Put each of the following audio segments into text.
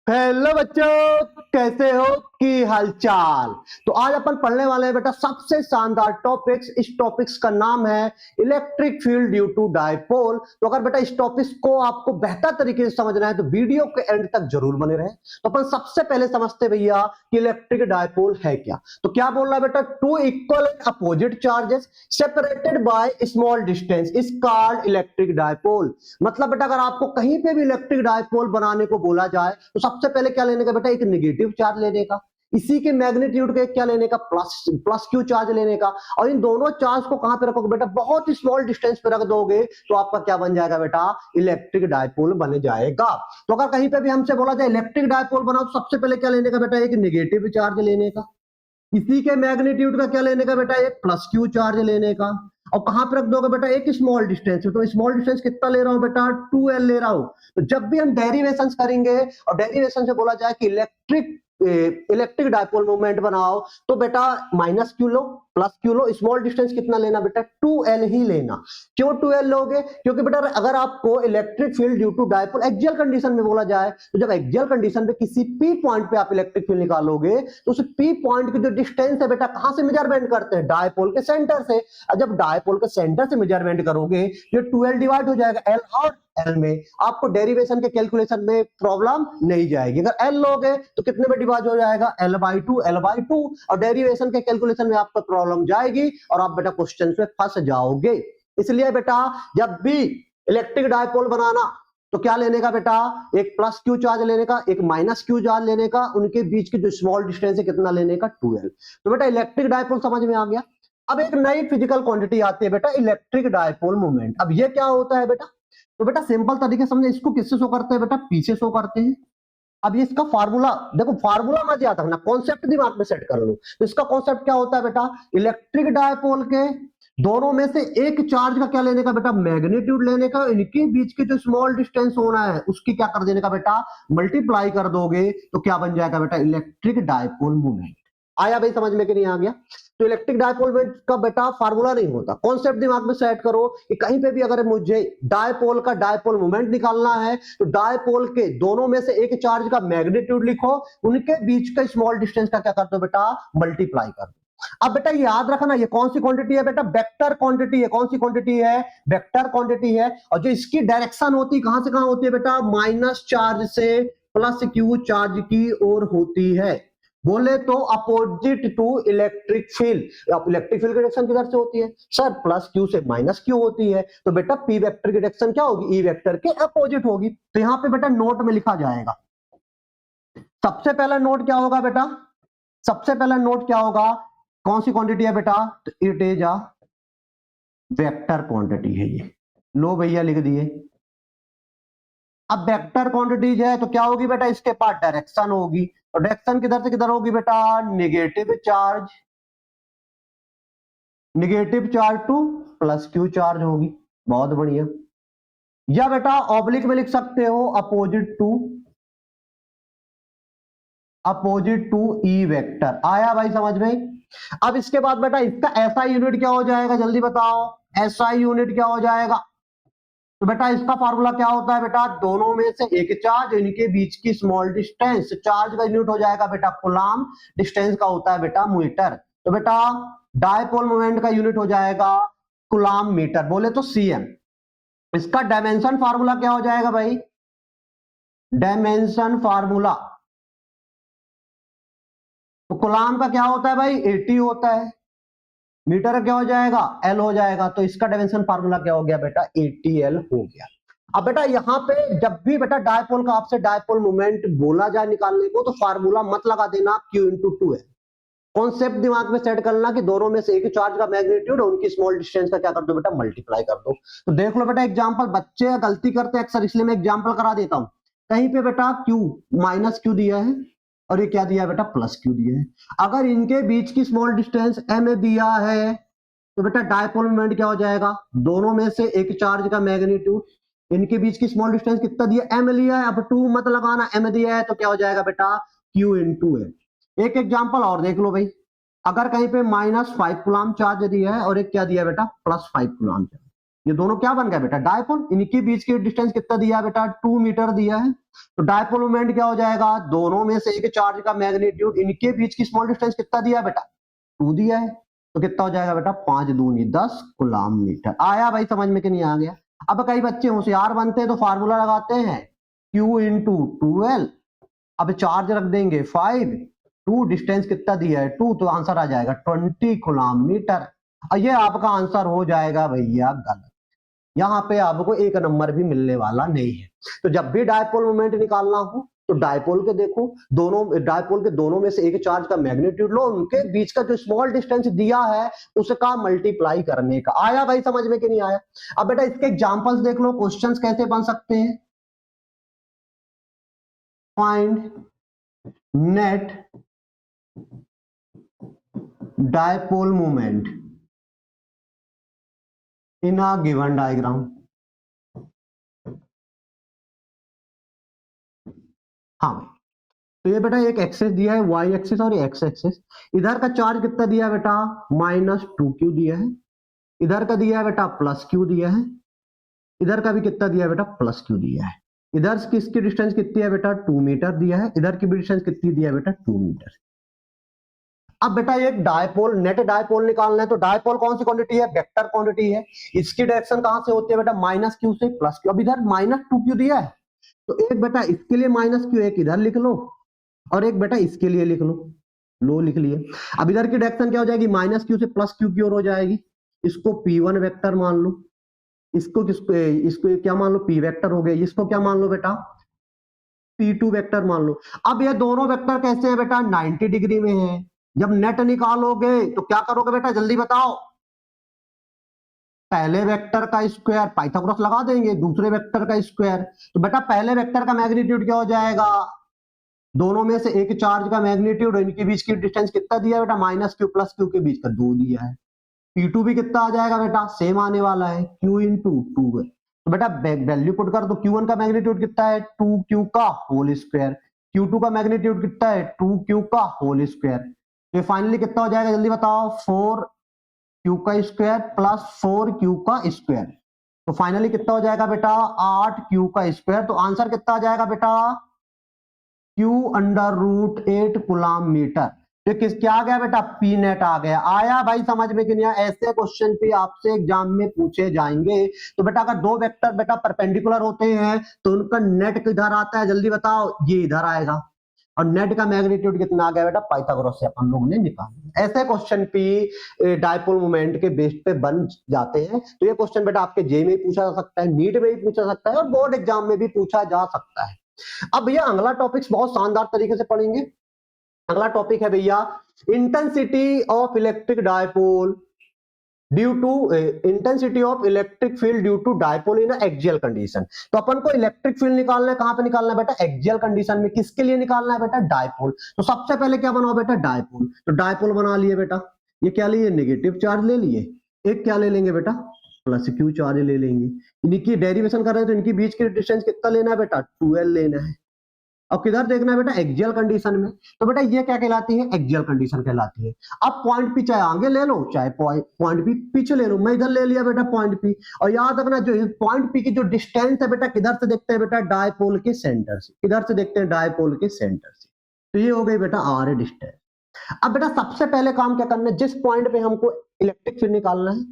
Hello बच्चों, कैसे हो की हालचाल। तो आज अपन पढ़ने वाले हैं बेटा सबसे शानदार टॉपिक्स। इस टॉपिक्स का नाम है electric field due to dipole. तो अगर बेटा इस टॉपिक्स को आपको बेहतर तरीके से समझना है तो वीडियो के एंड तक जरूर बने रहे। तो अपन सबसे पहले समझते भैया कि इलेक्ट्रिक डायपोल है क्या। तो क्या बोल रहा है बेटा, two equal opposite charges separated by small distance is called electric dipole. मतलब बेटा अगर आपको कहीं पे भी इलेक्ट्रिक डायपोल बनाने को बोला जाए तो सबसे पहले क्या लेने का बेटा, एक नेगेटिव चार्ज लेने का, इसी के मैग्नीट्यूड का क्या लेने का, प्लस क्यू चार्ज लेने का। और इन दोनों चार्ज को कहां पे रखोगे बेटा, बहुत ही स्मॉल डिस्टेंस पे रख दोगे तो आपका क्या बन जाएगा बेटा, इलेक्ट्रिक डायपोल बन जाएगा। तो अगर कहीं पे भी हमसे बोला जाए इलेक्ट्रिक डायपोल बनाओ तो सबसे पहले क्या लेने का बेटा, एक नेगेटिव चार्ज लेने का, इसी के मैग्नीट्यूड का क्या लेने का बेटा, एक प्लस क्यू चार्ज लेने का। और कहां पर रख दोगे बेटा, एक स्मॉल डिस्टेंस। तो स्मॉल डिस्टेंस कितना ले रहा हूं बेटा, 2L ले रहा हूं। तो जब भी हम डेरिवेशंस करेंगे और डेरिवेशन से बोला जाए कि इलेक्ट्रिक डायपोल मूवमेंट बनाओ तो बेटा माइनस क्यू लो, प्लस क्यू लो, स्मॉल डिस्टेंस कितना लेना बेटा, 2L ही लेना। क्यों 2L लोगे, क्योंकि बेटा अगर आपको electric field due to dipole axial condition में बोला जाए तो जब एक्सियल कंडीशन पे किसी पी पॉइंट पे आप इलेक्ट्रिक फील्ड निकालोगे तो उस पी पॉइंट की जो डिस्टेंस है बेटा कहां से मेजरमेंट करते हैं, डायपोल के सेंटर से। और जब डायपोल के सेंटर से मेजरमेंट करोगे ये 2L डिवाइड हो जाएगा L और L में, आपको डेरिवेशन के कैलकुलेशन में प्रॉब्लम नहीं जाएगी। अगर L लोगे तो कितने में डिवाइड हो जाएगा, L/2 और डेरिवेशन के कैलकुलेशन में आपको प्रॉब्लम जाएगी और आप बेटा क्वेश्चन में फंस जाओगे। इसलिए बेटा जब भी इलेक्ट्रिक डायपोल बनाना तो क्या लेने का बेटा, एक प्लस क्यू चार्ज लेने का, एक माइनस क्यू चार्ज लेने का, उनके बीच की जो स्मॉल डिस्टेंस है कितना लेने का, 2L। तो बेटा इलेक्ट्रिक डायपोल समझ में आ गया। अब एक नई फिजिकल क्वांटिटी आती है बेटा, इलेक्ट्रिक डायपोल मोमेंट। अब ये क्या होता है बेटा, तो बेटा सिंपल तरीके समझे, इसको किससे शो करते हैं बेटा, पी से शो करते हैं। अब ये इसका फार्मूला देखो, फार्मूला मत याद रखना, कॉन्सेप्ट दिमाग में सेट कर लो। तो इसका कॉन्सेप्ट क्या होता है बेटा, इलेक्ट्रिक डायपोल के दोनों में से एक चार्ज का क्या लेने का बेटा, मैग्नीट्यूड लेने का, इनके बीच की जो स्मॉल डिस्टेंस होना है उसकी क्या कर देने का बेटा, मल्टीप्लाई कर दोगे तो क्या बन जाएगा बेटा, इलेक्ट्रिक डायपोल मोमेंट। आया भाई समझ में कि नहीं आ गया। तो इलेक्ट्रिक डायपोल का बेटा फार्मूला नहीं होता, कॉन्सेप्ट दिमाग में सेट करो कि कहीं पे भी अगर मुझे डायपोल का डायपोल मोमेंट निकालना है तो डायपोल के दोनों में से एक चार्ज का मैग्नीट्यूड लिखो, उनके बीच का स्मॉल डिस्टेंस का क्या कर दो बेटा, मल्टीप्लाई कर दो। अब बेटा याद रखना ये कौन सी क्वांटिटी है बेटा, वेक्टर क्वांटिटी है। कौन सी क्वांटिटी है, वेक्टर क्वांटिटी है। और जो इसकी डायरेक्शन होती है कहां से कहां होती है बेटा, माइनस चार्ज से प्लस क्यू चार्ज की ओर होती है। बोले तो अपोजिट टू इलेक्ट्रिक फील्ड। अब इलेक्ट्रिक फील्ड की डायरेक्शन किधर से होती है सर, प्लस क्यू से माइनस क्यू होती है। तो बेटा पी वेक्टर की डायरेक्शन क्या होगी, ई वेक्टर के अपोजिट होगी। तो यहां पे बेटा नोट में लिखा जाएगा, सबसे पहला नोट क्या होगा बेटा, सबसे पहला नोट क्या होगा, कौन सी क्वांटिटी है बेटा, तो it is a vector quantity है ये। लो भैया लिख दिए। अब वेक्टर क्वांटिटीज है तो क्या होगी बेटा, इसके पास डायरेक्शन होगी। और डायरेक्शन किधर से किधर होगी बेटा, negative charge two plus Q charge होगी। बहुत बढ़िया। या बेटा ऑब्लिक में लिख सकते हो, अपोजिट टू ई वेक्टर। आया भाई समझ में। अब इसके बाद बेटा इसका एसआई यूनिट क्या हो जाएगा, जल्दी बताओ, एसआई यूनिट क्या हो जाएगा। तो बेटा इसका फार्मूला क्या होता है बेटा, दोनों में से एक चार्ज, इनके बीच की स्मॉल डिस्टेंस, चार्ज का यूनिट हो जाएगा बेटा कूलम्ब, डिस्टेंस का होता है बेटा मीटर। तो बेटा डायपोल मोमेंट का यूनिट हो जाएगा कूलम्ब मीटर, बोले तो सीएम। इसका डायमेंशन फार्मूला क्या हो जाएगा भाई, डायमेंशन फार्मूला, तो कूलम्ब का क्या होता है भाई, 80 होता है, मीटर का क्या हो जाएगा, एल हो जाएगा। तो इसका डायमेंशन फार्मूला क्या हो गया बेटा, 80L हो गया। अब बेटा यहां पे जब भी बेटा डायपोल का आपसे डायपोल मोमेंट बोला जाए निकालने को तो फार्मूला मत लगा देना Q/2L। कॉन्सेप्ट दिमाग में सेट करना कि दोनों में से एक चार्ज का मैग्नीट्यूड और उनकी स्मॉल डिस्टेंस का क्या कर दो बेटा, मल्टीप्लाई कर दो। तो देख लो बेटा एग्जांपल, बच्चे गलती करते हैं अक्सर, इसलिए मैं एग्जांपल करा देता हूं। कहीं पे बेटा Q माइनस क्यू दिया है और ये क्या दिया है बेटा, प्लस क्यू दिया है। अगर इनके बीच की स्मॉल डिस्टेंस m दिया है तो बेटा डायपोल मोमेंट क्या हो जाएगा, दोनों में से एक चार्ज का मैग्नीट्यूड, इनके बीच की स्मॉल डिस्टेंस कितना दिया, m लिया है। अब 2 मत लगाना, m दिया है तो क्या हो जाएगा बेटा, Q/L। एक एग्जांपल और देख लो भाई, अगर कहीं पे -5 कूलम्ब चार्ज दिया है और एक क्या दिया है बेटा, +5 कूलम्ब चार्ज, ये दोनों क्या बन गया बेटा, डायपोल। इनके बीच की डिस्टेंस कितना दिया है बेटा, 2 मीटर दिया है। तो डायपोल मोमेंट क्या हो जाएगा, दोनों में से एक चार्ज का मैग्नीट्यूड, इनके बीच की स्मॉल डिस्टेंस कितना दिया है बेटा, 2 दिया है। तो कितना हो जाएगा बेटा, 5 दूनी 10 कूलम्ब मीटर। आया भाई समझ में कि नहीं आ गया। अब कई बच्चे होशियार बनते हैं तो फार्मूला लगाते हैं Q इंटू 12, अब चार्ज रख देंगे 5, 2 डिस्टेंस कितना दिया है 2, तो आंसर आ जाएगा 20 कूलम्ब मीटर। और ये आपका आंसर हो जाएगा भैया गलत। यहाँ पे आपको एक नंबर भी मिलने वाला नहीं है। तो जब भी डायपोल मोमेंट निकालना हो तो डायपोल के देखो, दोनों डायपोल के दोनों में से एक चार्ज का मैग्नीट्यूड लो, उनके बीच का जो स्मॉल डिस्टेंस दिया है उसका मल्टीप्लाई करने का। आया भाई समझ में कि नहीं आया। अब बेटा इसके एग्जांपल्स देख लो, क्वेश्चंस कैसे बन सकते हैं। Find net dipole moment in a given diagram. हाँ, तो ये बेटा एक एक्सेस दिया है, वाई एक्सेस और एक्स एक्सेस। इधर का चार्ज कितना दिया है बेटा, -2q दिया है। इधर का दिया है बेटा +q दिया है। इधर का भी कितना दिया है बेटा, +q दिया है। इधर की इसकी डिस्टेंस कितनी है बेटा, 2 मीटर दिया है। इधर की भी डिस्टेंस कितनी दिया है बेटा, 2 मीटर। अब बेटा एक डायपोल, नेट डायपोल निकालना है तो डायपोल कौन सी क्वांटिटी है, वेक्टर क्वांटिटी है। इसकी डायरेक्शन कहां से होती है बेटा, -q से +q। अब इधर -2q दिया है तो एक बेटा इसके लिए -q, एक इधर लिख लो और एक बेटा इसके लिए लिख लो लिख लिए। अब इधर की डायरेक्शन क्या हो जाएगी, -q से +q की ओर हो जाएगी। इसको P1 वेक्टर मान लो, इसको क्या मान लो, P वेक्टर हो गया। इसको क्या मान लो बेटा, P2 वेक्टर मान लो। अब ये दोनों वेक्टर कैसे हैं बेटा, 90 डिग्री में है। जब नेट निकालोगे तो क्या करोगे बेटा, जल्दी बताओ। पहले वेक्टर का स्क्वायर, पाइथागोरस लगा देंगे, दूसरे वेक्टर का स्क्वायर। तो बेटा पहले वेक्टर का मैग्नीट्यूड क्या हो जाएगा, दोनों में से एक चार्ज का मैग्नीट्यूड, इनके बीच की डिस्टेंस कितना दिया बेटा, -q +q के बीच का 2 दिया है। P2 भी कितना आ जाएगा बेटा, सेम आने वाला है, q इंटू 2 है। तो बेटा वैल्यू पुट कर दो। Q1 का मैग्नीट्यूड कितना है, 2q का होल स्क्वायर। Q2 का मैग्नीट्यूड कितना है, 2q का होल स्क्वायर। तो फाइनली कितना हो जाएगा, जल्दी बताओ, 4q का स्क्वायर प्लस 4q का स्क्वायर। तो फाइनली कितना हो जाएगा बेटा, 8q का स्क्वायर। तो आंसर कितना आ जाएगा बेटा, q√8 कूलम्ब मीटर। तो किस क्या आ गया बेटा, पी नेट आ गया। आया भाई समझ में कि नहीं आया। ऐसे क्वेश्चन भी आपसे एग्जाम में पूछे जाएंगे। तो बेटा अगर दो वेक्टर बेटा परपेंडिकुलर होते हैं तो उनका नेट किधर आता है, जल्दी बताओ, ये इधर आएगा। और नेट का मैग्नीट्यूड कितना आ गया बेटा, पाइथागोरस से अपन लोग ने निकाला। ऐसे क्वेश्चन भी डायपोल मोमेंट के बेस पे बन जाते हैं। तो ये क्वेश्चन बेटा आपके जे में पूछा जा सकता है, नीट में भी पूछा सकता है और बोर्ड एग्जाम में भी पूछा जा सकता है। अब भैया अगला टॉपिक बहुत शानदार तरीके से पढ़ेंगे। अगला टॉपिक है भैया intensity of electric dipole due to intensity of electric field due to dipole in axial condition. तो अपन को इलेक्ट्रिक फील्ड निकालना है, कहां पे निकालना है बेटा, एक्सियल कंडीशन में। किसके लिए निकालना है बेटा, डायपोल। तो सबसे पहले क्या बनाओ बेटा, डायपोल। तो डायपोल बना लिए बेटा। ये क्या लिए, नेगेटिव चार्ज ले लिए। एक क्या ले लेंगे बेटा, +q चार्ज ले लेंगे। इनकी डेरिवेशन कर रहे हैं तो इनकी बीच की डिस्टेंस कितना लेना है बेटा, 2l लेना है। अब किधर देखना है बेटा, एक्सियल कंडीशन में। तो बेटा ये क्या कहलाती है, एक्सियल कंडीशन कहलाती है। अब पॉइंट पी चाहे आगे ले लो चाहे पॉइंट पी पीछे ले लो। मैं इधर ले लिया बेटा पॉइंट पी। और याद रखना जो पॉइंट पी की जो डिस्टेंस है बेटा, किधर से देखते हैं बेटा, डायपोल के सेंटर से। किधर से देखते हैं, डायपोल के सेंटर से। तो ये हो गई बेटा आर डिस्टेंस। अब बेटा सबसे पहले काम क्या करना है, जिस पॉइंट पे हमको इलेक्ट्रिक फील्ड निकालना है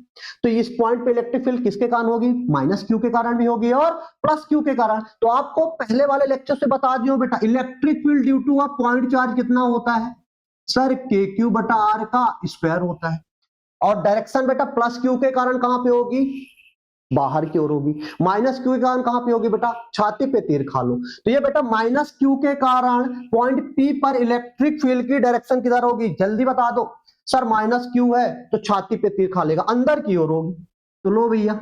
तो इस पॉइंट पे इलेक्ट्रिक फील्ड किसके कारण होगी, -q के कारण भी होगी और +q के कारण। तो आपको पहले वाले लेक्चर से बता दियो बेटा, electric field due to a point charge कितना होता है सर, kq/r का स्क्वायर होता है। और डायरेक्शन बेटा +q के कारण कहां पे होगी, बाहर की ओर होगी। -q के कारण कहां पे होगी बेटा, छाती पे तीर खा लो। तो ये बेटा -q के कारण पॉइंट P पर इलेक्ट्रिक फील्ड की डायरेक्शन किधर होगी, जल्दी बता दो सर। -q है तो छाती पे तीर खा लेगा, अंदर की ओर होगी। तो लो भैया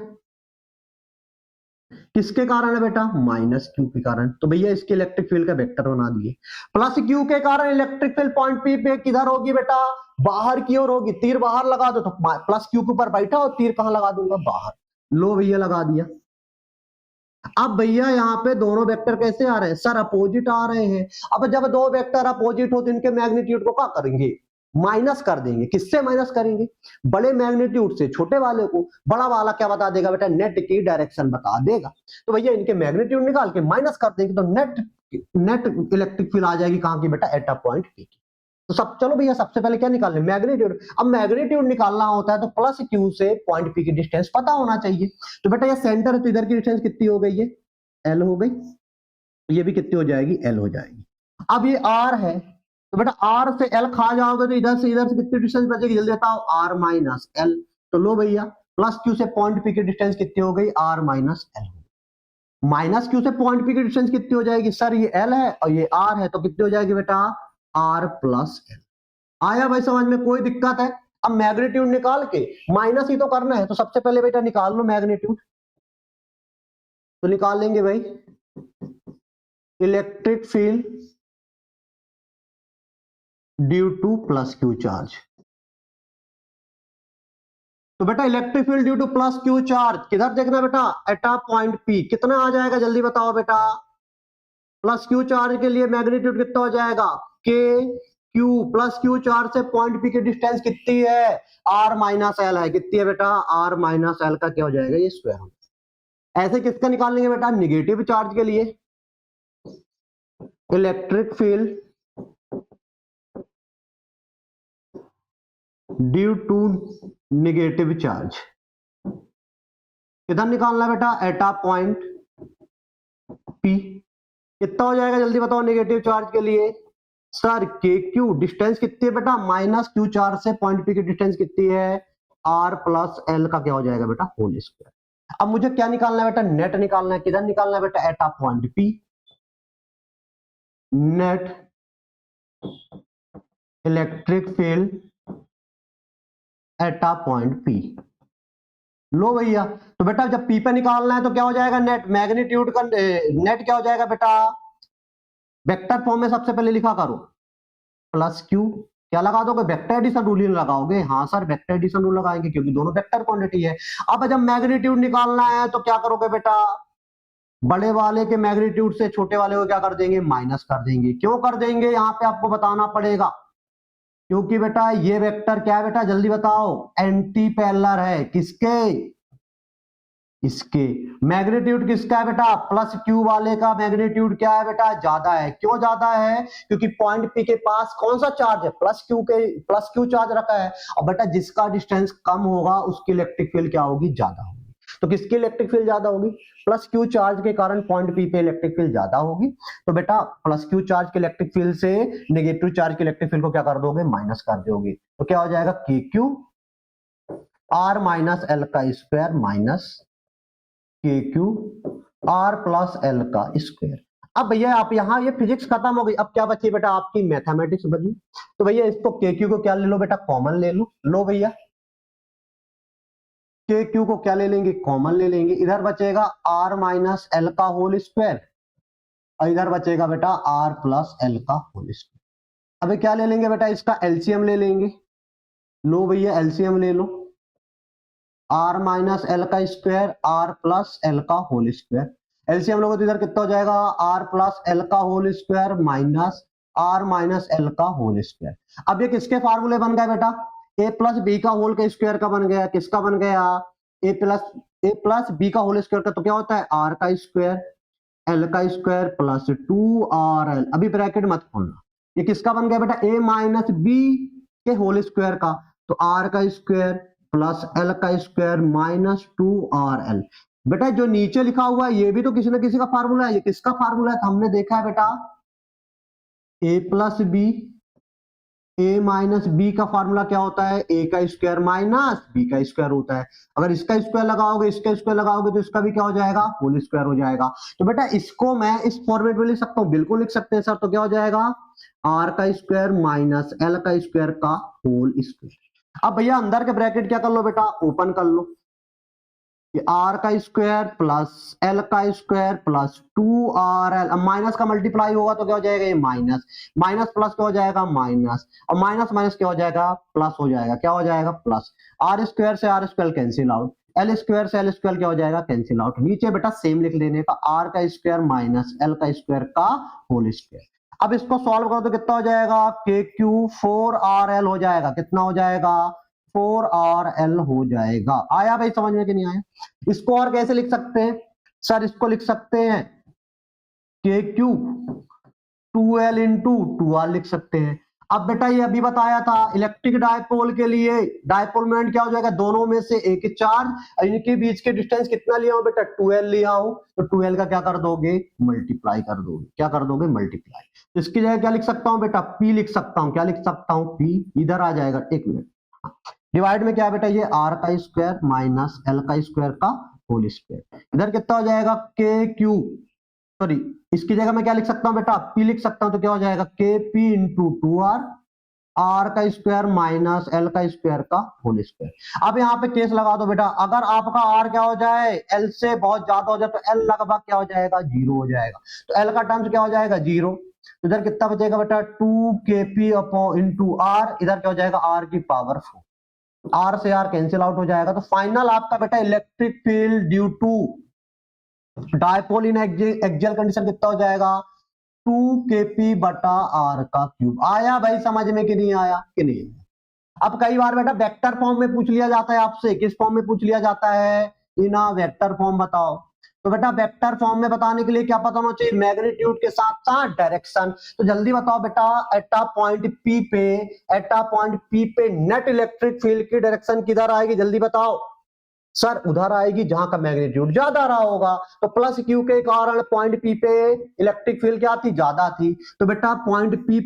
किसके कारण है बेटा, -q के कारण। तो भैया इसके इलेक्ट्रिक फील्ड का वेक्टर बना दिए। +q के कारण इलेक्ट्रिक फील्ड पॉइंट P पे किधर होगी बेटा, बाहर की ओर होगी। तीर बाहर लगा दो तो +q के ऊपर बैठा और तीर कहां लगा दूंगा, बाहर। लो भैया लगा दिया। अब भैया यहाँ पे दोनों वेक्टर कैसे आ रहे हैं सर, अपोजिट आ रहे हैं। अब जब दो वेक्टर अपोजिट हो तो इनके मैग्नीट्यूड को क्या करेंगे, माइनस कर देंगे। किससे माइनस करेंगे? बड़े मैग्नीट्यूड से छोटे वाले को। बड़ा वाला क्या बता देगा बेटा? नेट की डायरेक्शन बता देगा। तो भैया इनके मैग्नीट्यूड निकाल के माइनस कर देंगे तो नेट इलेक्ट्रिक फील्ड आ जाएगी कहां की बेटा? एट अ पॉइंट पी की। तो सब चलो भैया सबसे पहले क्या निकालना है? मैग्नीट्यूड। अब मैग्नीट्यूड निकालना होता है तो प्लस क्यू से पॉइंट पी की डिस्टेंस पता होना चाहिए। तो बेटा ये सेंटर है तो इधर की डिस्टेंस कितनी हो गई? है एल हो गई। ये भी कितनी हो जाएगी? एल हो जाएगी। अब ये आर है तो बेटा आर से एल खा जाओगे तो इधर से कितनी डिस्टेंस बचेगी? जल्दी बताओ। R minus L. तो लो भैया प्लस क्यू से पॉइंट पी की डिस्टेंस कितनी हो गई? R minus L. Minus Q से पॉइंट पी की डिस्टेंस कितनी हो जाएगी? सर ये एल है और ये आर है तो कितनी हो जाएगी बेटा? R plus L. आया भाई समझ में? कोई दिक्कत है? अब मैग्नीट्यूड निकाल के माइनस ही तो करना है तो सबसे पहले बेटा निकाल लो मैग्नीट्यूड। तो निकाल लेंगे भाई electric field due two plus Q charge. तो बेटा electric field due two plus Q charge किधर देखना बेटा? At a point P. कितना आ जाएगा जल्दी बताओ बेटा? प्लस क्यू चार्ज के लिए मैग्नीट्यूड कितना हो जाएगा? के क्यू प्लस क्यू चार्ज से पॉइंट पी की डिस्टेंस कितनी है? आर माइनस एल है। कितनी है बेटा? आर माइनस एल का क्या हो जाएगा? ये स्क्वायर। ऐसे किसका निकाल लेंगे बेटा? निगेटिव चार्ज के लिए electric field due to negative charge किधर निकालना है बेटा? At a point P. कितना हो जाएगा जल्दी बताओ निगेटिव चार्ज के लिए? सर के क्यू डिस्टेंस कितनी है बेटा? माइनस क्यू चार्ज से पॉइंट पी की डिस्टेंस कितनी है? आर प्लस एल का क्या हो जाएगा बेटा? Whole square. अब मुझे क्या निकालना है बेटा? नेट निकालना है। किधर निकालना है बेटा? At a point P. Net electric field at a point P. लो भैया तो बेटा जब पी पे निकालना है तो क्या हो जाएगा? नेट मैग्नीट्यूड का नेट क्या हो जाएगा बेटा? वेक्टर फॉर्म में सबसे पहले लिखा करो प्लस क्यू। क्या लगा दोगे? वेक्टर एडिशन रूल लगाओगे? हाँ सर वेक्टर एडिशन रूल लगाएंगे क्योंकि दोनों वेक्टर क्वांटिटी है। अब जब मैग्नीट्यूड निकालना है तो क्या करोगे बेटा? बड़े वाले के मैग्नीट्यूड से छोटे वाले को क्या कर देंगे? माइनस कर देंगे। क्यों कर देंगे यहाँ पे आपको बताना पड़ेगा क्योंकि बेटा ये वेक्टर क्या है बेटा? जल्दी बताओ। एंटी पैरेलल है। किसके? इसके। मैग्नीट्यूड किसका है बेटा? प्लस क्यू वाले का मैग्नीट्यूड क्या है बेटा? ज्यादा है। क्यों ज्यादा है? क्योंकि पॉइंट पी के पास कौन सा चार्ज है? प्लस क्यू चार्ज रखा है। और बेटा जिसका डिस्टेंस कम होगा उसकी इलेक्ट्रिक फील्ड क्या होगी? ज्यादा होगी। तो किसकी इलेक्ट्रिक फील्ड ज्यादा होगी? प्लस क्यू चार्ज के कारण पॉइंट पी पे इलेक्ट्रिक फील्ड ज्यादा होगी। तो बेटा प्लस क्यू चार्ज के इलेक्ट्रिक फील्ड से नेगेटिव चार्ज के इलेक्ट्रिक फील्ड को क्या कर दोगे? माइनस कर दोगे। तो क्या हो जाएगा? के क्यू आर माइनस एल का स्क्वायर माइनस के क्यू आर प्लस एल का स्क्वायर। अब भैया आप यहाँ ये फिजिक्स खत्म हो गई। अब क्या बची बेटा? आपकी मैथमेटिक्स बची। तो भैया इसको के क्यू को क्या ले लो बेटा? कॉमन ले लो। लो भैया के क्यू को क्या ले लेंगे? कॉमन ले लेंगे। इधर बचेगा आर माइनस एल का होल स्क्वायर और इधर बचेगा बेटा आर प्लस एल का होल स्क्वायर। अभी क्या ले लेंगे बेटा? इसका एलसीएम ले लेंगे। लो भैया एलसीएम ले लो। आर माइनस एल का स्क्वायर आर प्लस एल का होल स्क्वायर। एलसीएम लोगे तो इधर कितना हो जाएगा? आर प्लस एल का whole square minus R minus L का होल स्क्वायर। अब ये किसके फार्मूले बन गए बेटा? ए प्लस बी का होल का स्क्वायर का बन गया। किसका बन गया? ए प्लस बी का होल स्क्वायर का। तो क्या होता है? आर का स्क्वायर एल का स्क्वायर प्लस 2RL। अभी ब्रैकेट मत खोलना। ये किसका बन गया बेटा? ए माइनस बी के होल स्क्वायर का। तो आर का स्क्वायर प्लस एल का स्क्वायर माइनस 2RL। बेटा जो नीचे लिखा हुआ है ये भी तो किसी ना किसी का फार्मूला है। ये किसका फार्मूला है? तो हमने देखा है बेटा A plus B A minus B का फार्मूला क्या होता है? ए का स्क्वायर माइनस बी का स्क्वायर होता है। अगर इसका स्क्वायर लगाओगे इसका स्क्वायर लगाओगे तो इसका भी क्या हो जाएगा? होल स्क्वायर हो जाएगा। तो बेटा इसको मैं इस फॉर्मेट में लिख सकता हूं? बिल्कुल लिख सकते हैं सर। तो क्या हो जाएगा? आर का स्क्वायर माइनस एल का स्क्वायर का होल स्क्वायर। अब भैया अंदर के ब्रैकेट क्या कर लो बेटा? ओपन कर लो। आर का स्क्वायर प्लस एल का स्क्वायर प्लस 2RL। अब माइनस का मल्टीप्लाई होगा तो क्या हो जाएगा? ये माइनस माइनस प्लस क्या हो जाएगा? माइनस और माइनस माइनस क्या हो जाएगा? प्लस हो जाएगा। क्या हो जाएगा? प्लस। आर स्क्वायर से R square cancel out. L square से एल स्क्वायर क्या हो जाएगा? Cancel out. नीचे बेटा सेम लिख लेने का आर का स्क्वायर माइनस एल का स्क्वायर का होल स्क्वायर। अब इसको सॉल्व करो तो कितना हो जाएगा, के क्यू 4RL हो जाएगा। कितना हो जाएगा, 4RL हो जाएगा। आया भाई समझ में कि नहीं आया? इसको और कैसे लिख सकते हैं सर? इसको लिख सकते हैं के क्यू 2L इंटू 2R लिख सकते हैं। अब बेटा ये अभी बताया था इलेक्ट्रिक डायपोल के लिए डायपोल मोमेंट क्या हो जाएगा, दोनों में से एक चार्ज, इनके बीच के डिस्टेंस कितना लिया हूं बेटा, 2L लिया हूं, तो 2L का क्या कर दोगे, मल्टीप्लाई कर दोगे। क्या कर दोगे, मल्टीप्लाई। तो इसकी जगह क्या लिख सकता हूं बेटा, P लिख सकता हूं। क्या लिख सकता हूं, P। इधर आ जाएगा, एक मिनट। डिवाइड में क्या है बेटा, ये R का स्क्वायर माइनस L का स्क्वायर का होल स्क्वायर। इधर कितना हो जाएगा, के क्यू, सॉरी इसकी जगह मैं क्या लिख सकता हूं बेटा, P लिख सकता हूं। तो क्या हो जाएगा, के पी इंटू 2R, R का स्क्वायर माइनस L का स्क्वायर का होल स्क्वायर। अब यहाँ पे केस लगा दो बेटा, अगर आपका R क्या हो जाए, L से बहुत ज्यादा हो जाए, तो L लगभग क्या हो जाएगा, 0 हो जाएगा। तो L का टर्म्स क्या हो जाएगा, 0। इधर कितना बचेगा बेटा, 2kp अपॉन इंटू R, इधर क्या हो जाएगा, R की पावर 4। R से R कैंसिल आउट हो जाएगा। तो फाइनल आपका बेटा electric field due to dipole in axial condition कितना हो जाएगा, 2kp बटा R का क्यूब। आया भाई समझ में कि नहीं आया, कि नहीं? अब कई बार बेटा वेक्टर फॉर्म में पूछ लिया जाता है आपसे। किस फॉर्म में पूछ लिया जाता है, इन वेक्टर फॉर्म बताओ। तो बेटा वेक्टर फॉर्म में बताने के लिए क्या पता होना चाहिए, मैग्नीट्यूड के साथ साथ डायरेक्शन। तो जल्दी बताओ बेटा, एट अ पॉइंट P पे नेट इलेक्ट्रिक फील्ड की डायरेक्शन किधर आएगी, जल्दी बताओ। सर उधर आएगी जहां का मैग्नीट्यूड ज्यादा रहा होगा। तो प्लस क्यू के कारण पॉइंट पी पे इलेक्ट्रिक फील्ड क्या थी, ज्यादा थी। तो बेटा पॉइंट पी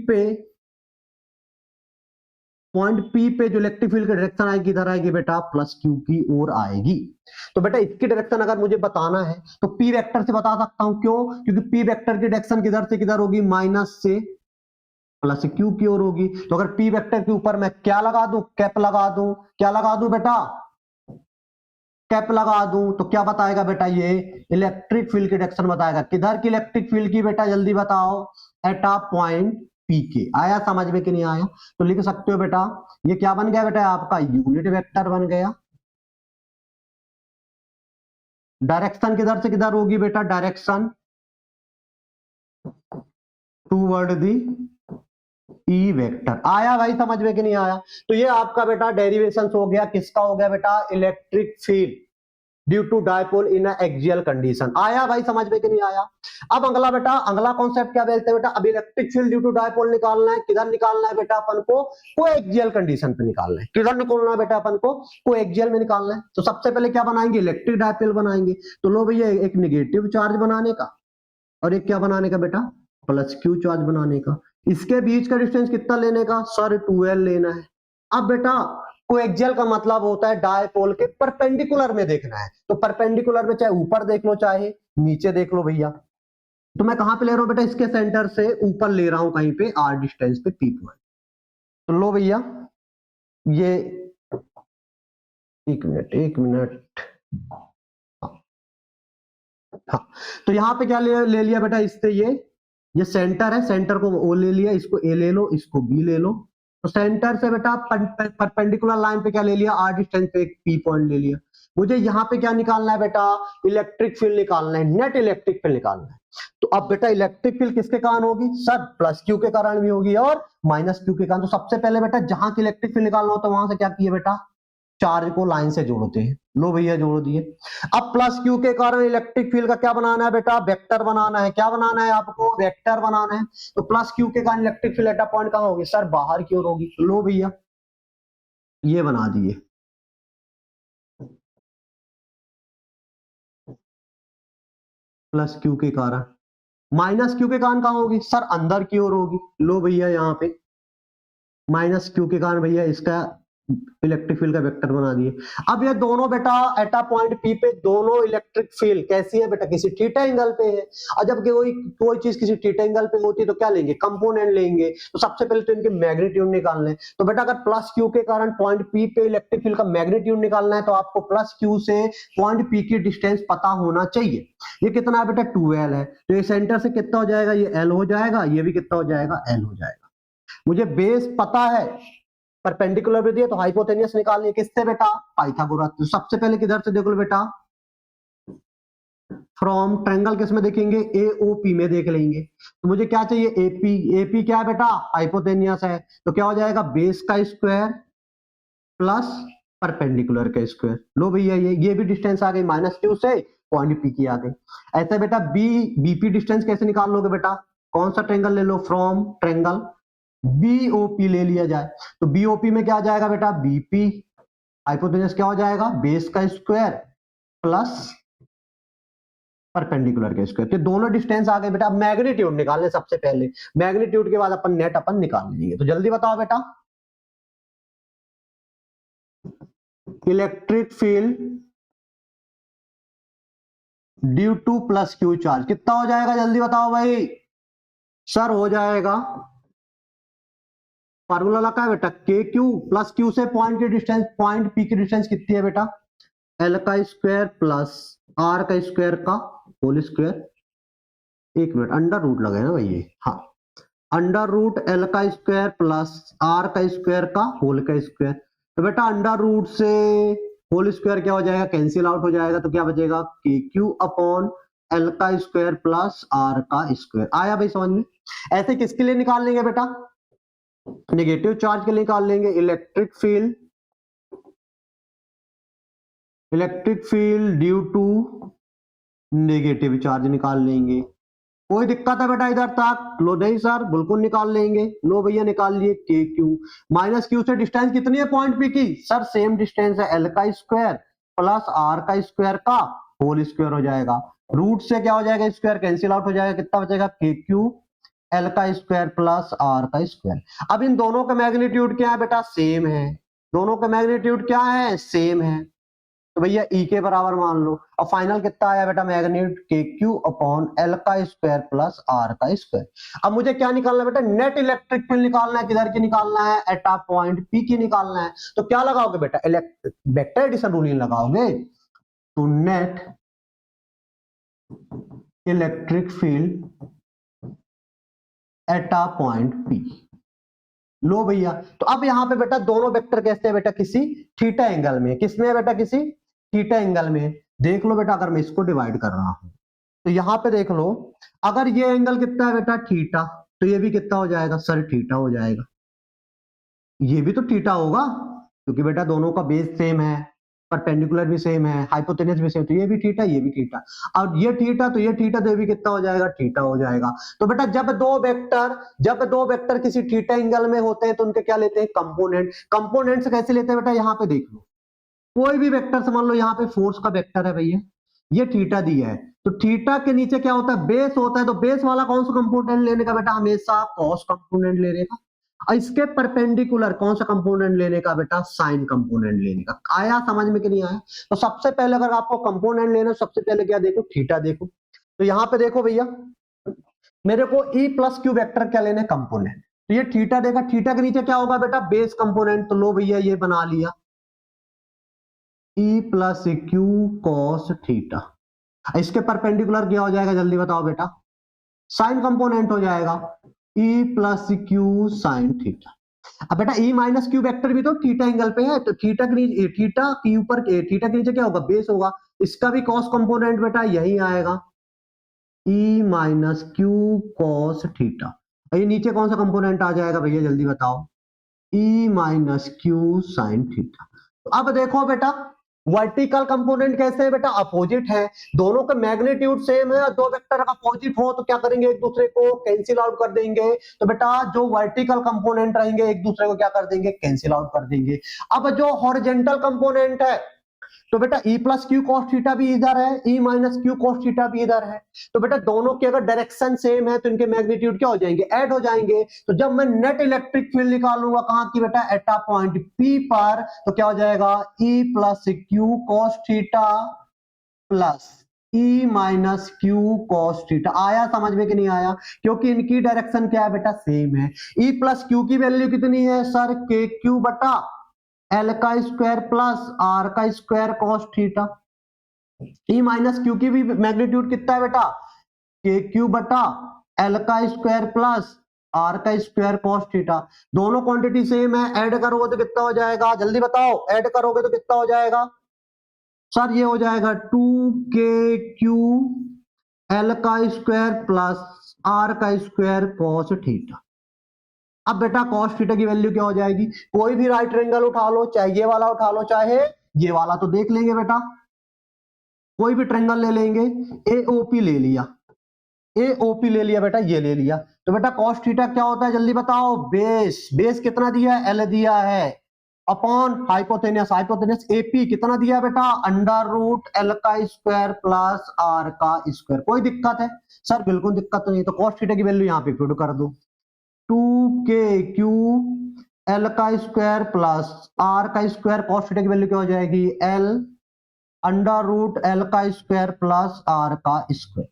पे जो इलेक्ट्रिक फील्ड की डायरेक्शन आएगी, इधर आएगी बेटा, प्लस क्यू की ओर आएगी। तो बेटा इसकी डायरेक्शन अगर मुझे बताना है तो पी वेक्टर से बता सकता हूं। क्यों, क्योंकि पी वेक्टर की डायरेक्शन किधर से किधर होगी, माइनस से प्लस क्यू की ओर होगी। तो अगर पी वेक्टर के ऊपर मैं क्या लगा दूं, कैप लगा दूं। क्या लगा दूं बेटा, कैप लगा दूं। तो क्या बताएगा बेटा, ये इलेक्ट्रिक फील्ड की डायरेक्शन बताएगा। किधर की इलेक्ट्रिक फील्ड की बेटा, जल्दी बताओ। एट अ पॉइंट पी के। आया समझ में कि नहीं आया? तो लिख सकते हो बेटा, ये क्या बन गया बेटा, आपका यूनिट वेक्टर बन गया। डायरेक्शन किधर से किधर होगी बेटा, direction toward the E vector. आया भाई समझ में कि नहीं आया? तो ये आपका बेटा डेरिवेशन हो गया, किसका हो गया बेटा, electric field due to dipole in axial condition. आया भाई समझ में कि नहीं आया? अब अगला बेटा, अगला कॉन्सेप्ट क्या बोलते हैं बेटा, अब electric field due to dipole निकालना है। किधर निकालना है बेटा, अपन को कोएक्सियल कंडीशन पे निकालना है। किधर निकालना है बेटा, अपन को कोएक्सियल में निकालना है। तो सबसे पहले क्या बनाएंगे, इलेक्ट्रिक डायपोल बनाएंगे। तो लो भैया, एक नेगेटिव चार्ज बनाने का और एक क्या बनाने का बेटा, प्लस क्यू चार्ज बनाने का। इसके बीच का डिस्टेंस कितना लेने का, सर 2L लेना है। अब बेटा कोएक्सियल का मतलब होता है डायपोल के परपेंडिकुलर में देखना है। तो परपेंडिकुलर में चाहे ऊपर देख लो चाहे नीचे देख लो भैया। तो मैं कहां पे ले रहा हूं बेटा, इसके सेंटर से ऊपर ले रहा हूं, कहीं पे R डिस्टेंस पे P पॉइंट। तो लो भैया, ये एक मिनट। हाँ, तो यहां पे क्या ले लिया बेटा, इससे ये सेंटर है, सेंटर को ओ ले लिया, इसको ए ले लो, इसको बी ले लो। तो सेंटर से बेटा परपेंडिकुलर लाइन पे क्या ले लिया, R डिस्टेंस पे एक P पॉइंट ले लिया। मुझे यहाँ पे क्या निकालना है बेटा, इलेक्ट्रिक फील्ड निकालना है, नेट इलेक्ट्रिक फील्ड निकालना है। तो अब बेटा इलेक्ट्रिक फील्ड किसके कारण होगी, सर प्लस क्यू के कारण भी होगी और माइनस क्यू के कारण। तो सबसे पहले बेटा जहां की इलेक्ट्रिक फील्ड निकालना हो तो वहां से क्या किए बेटा, चार्ज को लाइन से जोड़ते हैं। लो भैया जोड़ दिए। अब प्लस क्यू के कारण इलेक्ट्रिक फील्ड का क्या बनाना है बेटा, वेक्टर बनाना है। क्या बनाना है आपको, वेक्टर बनाना है। तो प्लस क्यू के कारण electric field at a point कहां होगी, सर बाहर की ओर होगी। लो भैया ये बना दिए। प्लस क्यू के कारण, माइनस क्यू के कारण कहां होगी, सर अंदर की ओर होगी। लो भैया यहाँ पे माइनस क्यू के कारण भैया इसका इलेक्ट्रिक फील्ड का वेक्टर बना दिए। अब ये दोनों बेटा एट अ पॉइंट पी पे दोनों इलेक्ट्रिक फील्ड कैसी है बेटा, किसी थीटा एंगल पे है। और जब कोई चीज किसी थीटा एंगल पे होती है तो क्या लेंगे, कंपोनेंट लेंगे। तो सबसे पहले तो इनके मैग्नीट्यूड निकालने हैं। तो बेटा अगर प्लस क्यू के कारण पॉइंट पी पे इलेक्ट्रिक फील्ड का मैग्नीट्यूड निकालना है तो आपको प्लस क्यू से पॉइंट पी की डिस्टेंस पता होना चाहिए। ये कितना है बेटा, 2L है। तो ये सेंटर से कितना हो जाएगा, ये L हो जाएगा, ये भी कितना हो जाएगा, L हो जाएगा। मुझे बेस पता है, परपेंडिकुलर भी दिया तो हाइपोटेनियस निकालनी है। किससे बेटा, पाइथागोरस। तो सबसे पहले किधर से देख लो बेटा, फ्रॉम ट्रायंगल किस में देखेंगे, एओपी में देख लेंगे। तो मुझे क्या चाहिए, एपी। एपी क्या है बेटा, हाइपोटेनियस है, तो क्या हो जाएगा, बेस का स्क्वायर प्लस परपेंडिकुलर का स्क्वायर। लो भैया ये भी डिस्टेंस आ गई माइनस क्यू से पॉइंट पी की आ गई। ऐसे बेटा बी बीपी डिस्टेंस कैसे निकाल लोगे बेटा, कौन सा ट्रायंगल ले लो, फ्रॉम ट्रायंगल बीओपी ले लिया जाए। तो बीओपी में क्या आ जाएगा बेटा, बीपी हाइपोटेनस क्या हो जाएगा, बेस का स्क्वायर प्लस परपेंडिकुलर के स्क्वायर। तो दोनों डिस्टेंस आ गए बेटा। अब मैग्नीट्यूड निकालने सबसे पहले, मैग्नीट्यूड के बाद अपन नेट अपन निकाल लेंगे। तो जल्दी बताओ बेटा, electric field due two plus Q charge कितना हो जाएगा, जल्दी बताओ भाई। सर हो जाएगा, फार्मूला लगा है बेटा, के क्यू प्लस क्यू से पॉइंट की डिस्टेंस, पॉइंट पी की डिस्टेंस कितनी है बेटा, एल का स्क्वायर प्लस आर का स्क्वायर का होल स्क्वायर। एक मिनट, अंडर रूट लगे ना भाई ये, हाँ, अंडर रूट एल का स्क्वायर प्लस आर का स्क्वायर का होल का स्क्वायर। तो बेटा अंडर रूट से होल स्क्वायर क्या हो जाएगा, कैंसिल आउट हो जाएगा, तो क्या बचेगा, के क्यू अपॉन एल का स्क्वायर प्लस आर का स्क्वायर। आया भाई समझ में। ऐसे किसके लिए निकाल लेंगे बेटा, नेगेटिव चार्ज के लिए निकाल लेंगे। Electric field due to negative charge निकाल लेंगे। कोई दिक्कत है बेटा इधर तक, लो नहीं सर बिल्कुल निकाल लेंगे। लो भैया निकाल लिए, के क्यू माइनस क्यू से डिस्टेंस कितनी है पॉइंट पी की, सर सेम डिस्टेंस है, एल का स्क्वायर प्लस आर का स्क्वायर का होल स्क्वायर हो जाएगा। रूट से क्या हो जाएगा, स्क्वायर कैंसिल आउट हो जाएगा, कितना बचेगा, के क्यू एल का स्क्वायर प्लस आर का स्क्वायर। अब इन दोनों का मैग्नीट्यूड क्या है बेटा, सेम है। दोनों का मैग्नीट्यूड क्या है, सेम है। तो भैया ई के बराबर मान लो। और फाइनल कितना आया बेटा, मैग्नीट्यूड के क्यू अपॉन एल का स्क्वायर प्लस आर का स्क्वायर। अब मुझे क्या निकालना है बेटा, नेट इलेक्ट्रिक फील्ड निकालना है। किधर की निकालना है, एट अ पॉइंट पी की निकालना है। तो क्या लगाओगे बेटा, वेक्टर एडिशन रूल लगाओगे। तो net electric field at a point P. लो भैया, तो अब यहां पे बेटा दोनों वेक्टर कैसे है बेटा, किसी थीटा एंगल में। किसमें है बेटा, किसी थीटा एंगल में। देख लो बेटा, अगर मैं इसको डिवाइड कर रहा हूं तो यहां पे देख लो, अगर ये एंगल कितना है बेटा, थीटा, तो ये भी कितना हो जाएगा, सर थीटा हो जाएगा। ये भी तो थीटा होगा, क्योंकि बेटा दोनों का बेस सेम है, परपेंडिकुलर भी सेम है, हाइपोटेनस भी सेम, तो ये भी थीटा, ये भी थीटा। और ये थीटा तो ये थीटा, तो ये भी कितना हो जाएगा, थीटा हो जाएगा। तो बेटा जब दो वेक्टर किसी थीटा एंगल में होते हैं तो उनके क्या लेते हैं, कंपोनेंट। कंपोनेंट से कैसे लेते हैं बेटा, यहाँ पे देख लो, कोई भी वेक्टर समझ लो, यहाँ पे फोर्स का वेक्टर है भैया, ये थीटा दिया है, तो थीटा के नीचे क्या होता है, बेस होता है। तो बेस वाला कौन सा कंपोनेंट लेने का बेटा, हमेशा कॉस कंपोनेंट लेने का। और इसके परपेंडिकुलर कौन सा कंपोनेंट लेने का बेटा, साइन कंपोनेंट लेने का। आया समझ में कि नहीं आया। तो सबसे पहले अगर आपको कंपोनेंट लेना, सबसे पहले क्या देखो, थीटा देखो। तो यहाँ पे देखो भैया, मेरे को ई प्लस क्यू वेक्टर क्या लेने, कंपोनेंट। तो ये थीटा देखा, थीटा के नीचे क्या होगा बेटा, बेस कंपोनेंट। तो लो भैया ये बना लिया, ई प्लस क्यू कॉस थीटा। इसके परपेंडिकुलर क्या हो जाएगा, जल्दी बताओ बेटा, साइन कंपोनेंट हो जाएगा, E plus Q sine theta. अब बेटा ई माइनस क्यू वेक्टर भी तो थीटा एंगल पे है, तो थीटा के नीचे, थीटा के ऊपर, थीटा के नीचे क्या होगा, बेस होगा। इसका भी कॉस कंपोनेंट बेटा यही आएगा, ई माइनस क्यू कॉस थीटा। ये नीचे कौन सा कंपोनेंट आ जाएगा भैया, जल्दी बताओ, ई माइनस क्यू साइन थीटा। तो अब देखो बेटा, वर्टिकल कंपोनेंट कैसे है बेटा, अपोजिट है। दोनों का मैग्नीट्यूड सेम है, दो वेक्टर अपोजिट हो तो क्या करेंगे, एक दूसरे को कैंसिल आउट कर देंगे। तो बेटा जो वर्टिकल कंपोनेंट रहेंगे एक दूसरे को क्या कर देंगे, कैंसिल आउट कर देंगे। अब जो हॉरिजॉन्टल कंपोनेंट है, तो बेटा ई प्लस क्यू कॉस थीटा भी इधर है, ई माइनस क्यू कॉस थीटा भी इधर है। तो बेटा दोनों की अगर डायरेक्शन सेम है तो इनके मैग्नीट्यूड क्या हो जाएंगे, ऐड हो जाएंगे। तो जब मैं नेट इलेक्ट्रिक फील्ड निकालूंगा कहां की बेटा, एट अ पॉइंट पी पर, तो क्या हो जाएगा, E plus q cos theta plus E minus q cos theta. आया समझ में कि नहीं आया, क्योंकि इनकी डायरेक्शन क्या है बेटा, सेम है। ई प्लस क्यू की वैल्यू कितनी है सर, के क्यू बटा एल का स्क्वायर प्लस आर का स्क्वायर कॉस थीटा। ई माइनस क्यू की भी मैग्नीट्यूड कितना है बेटा, के क्यू बटा एल का स्क्वायर प्लस आर का स्क्वायर कॉस थीटा। दोनों क्वांटिटी सेम है, ऐड करोगे तो कितना हो जाएगा, जल्दी बताओ, ऐड करोगे तो कितना हो जाएगा, सर ये हो जाएगा 2k/q l का स्क्वायर प्लस r का स्क्वायर cos थीटा। अब बेटा cos थीटा की वैल्यू क्या हो जाएगी, कोई भी राइट एंगल उठा लो, चाहे ये वाला उठा लो चाहे ये वाला, तो देख लेंगे बेटा, कोई भी ट्रायंगल ले लेंगे, AOP ले लिया, AOP ले लिया बेटा, ये ले लिया, तो बेटा cos थीटा क्या होता है जल्दी बताओ, बेस, बेस कितना दिया है, L दिया है, अपॉन हाइपोटेनस, हाइपोटेनस AP कितना दिया बेटा, √L का स्क्वायर प्लस R का स्क्वायर। कोई दिक्कत है सर, बिल्कुल दिक्कत नहीं, तो cos थीटा की वैल्यू यहाँ पे पुट कर दो, 2k/q L का स्क्वायर प्लस R का स्क्वायर, cos थीटा की वैल्यू क्या हो जाएगी, L √L का स्क्वायर प्लस R का स्क्वायर।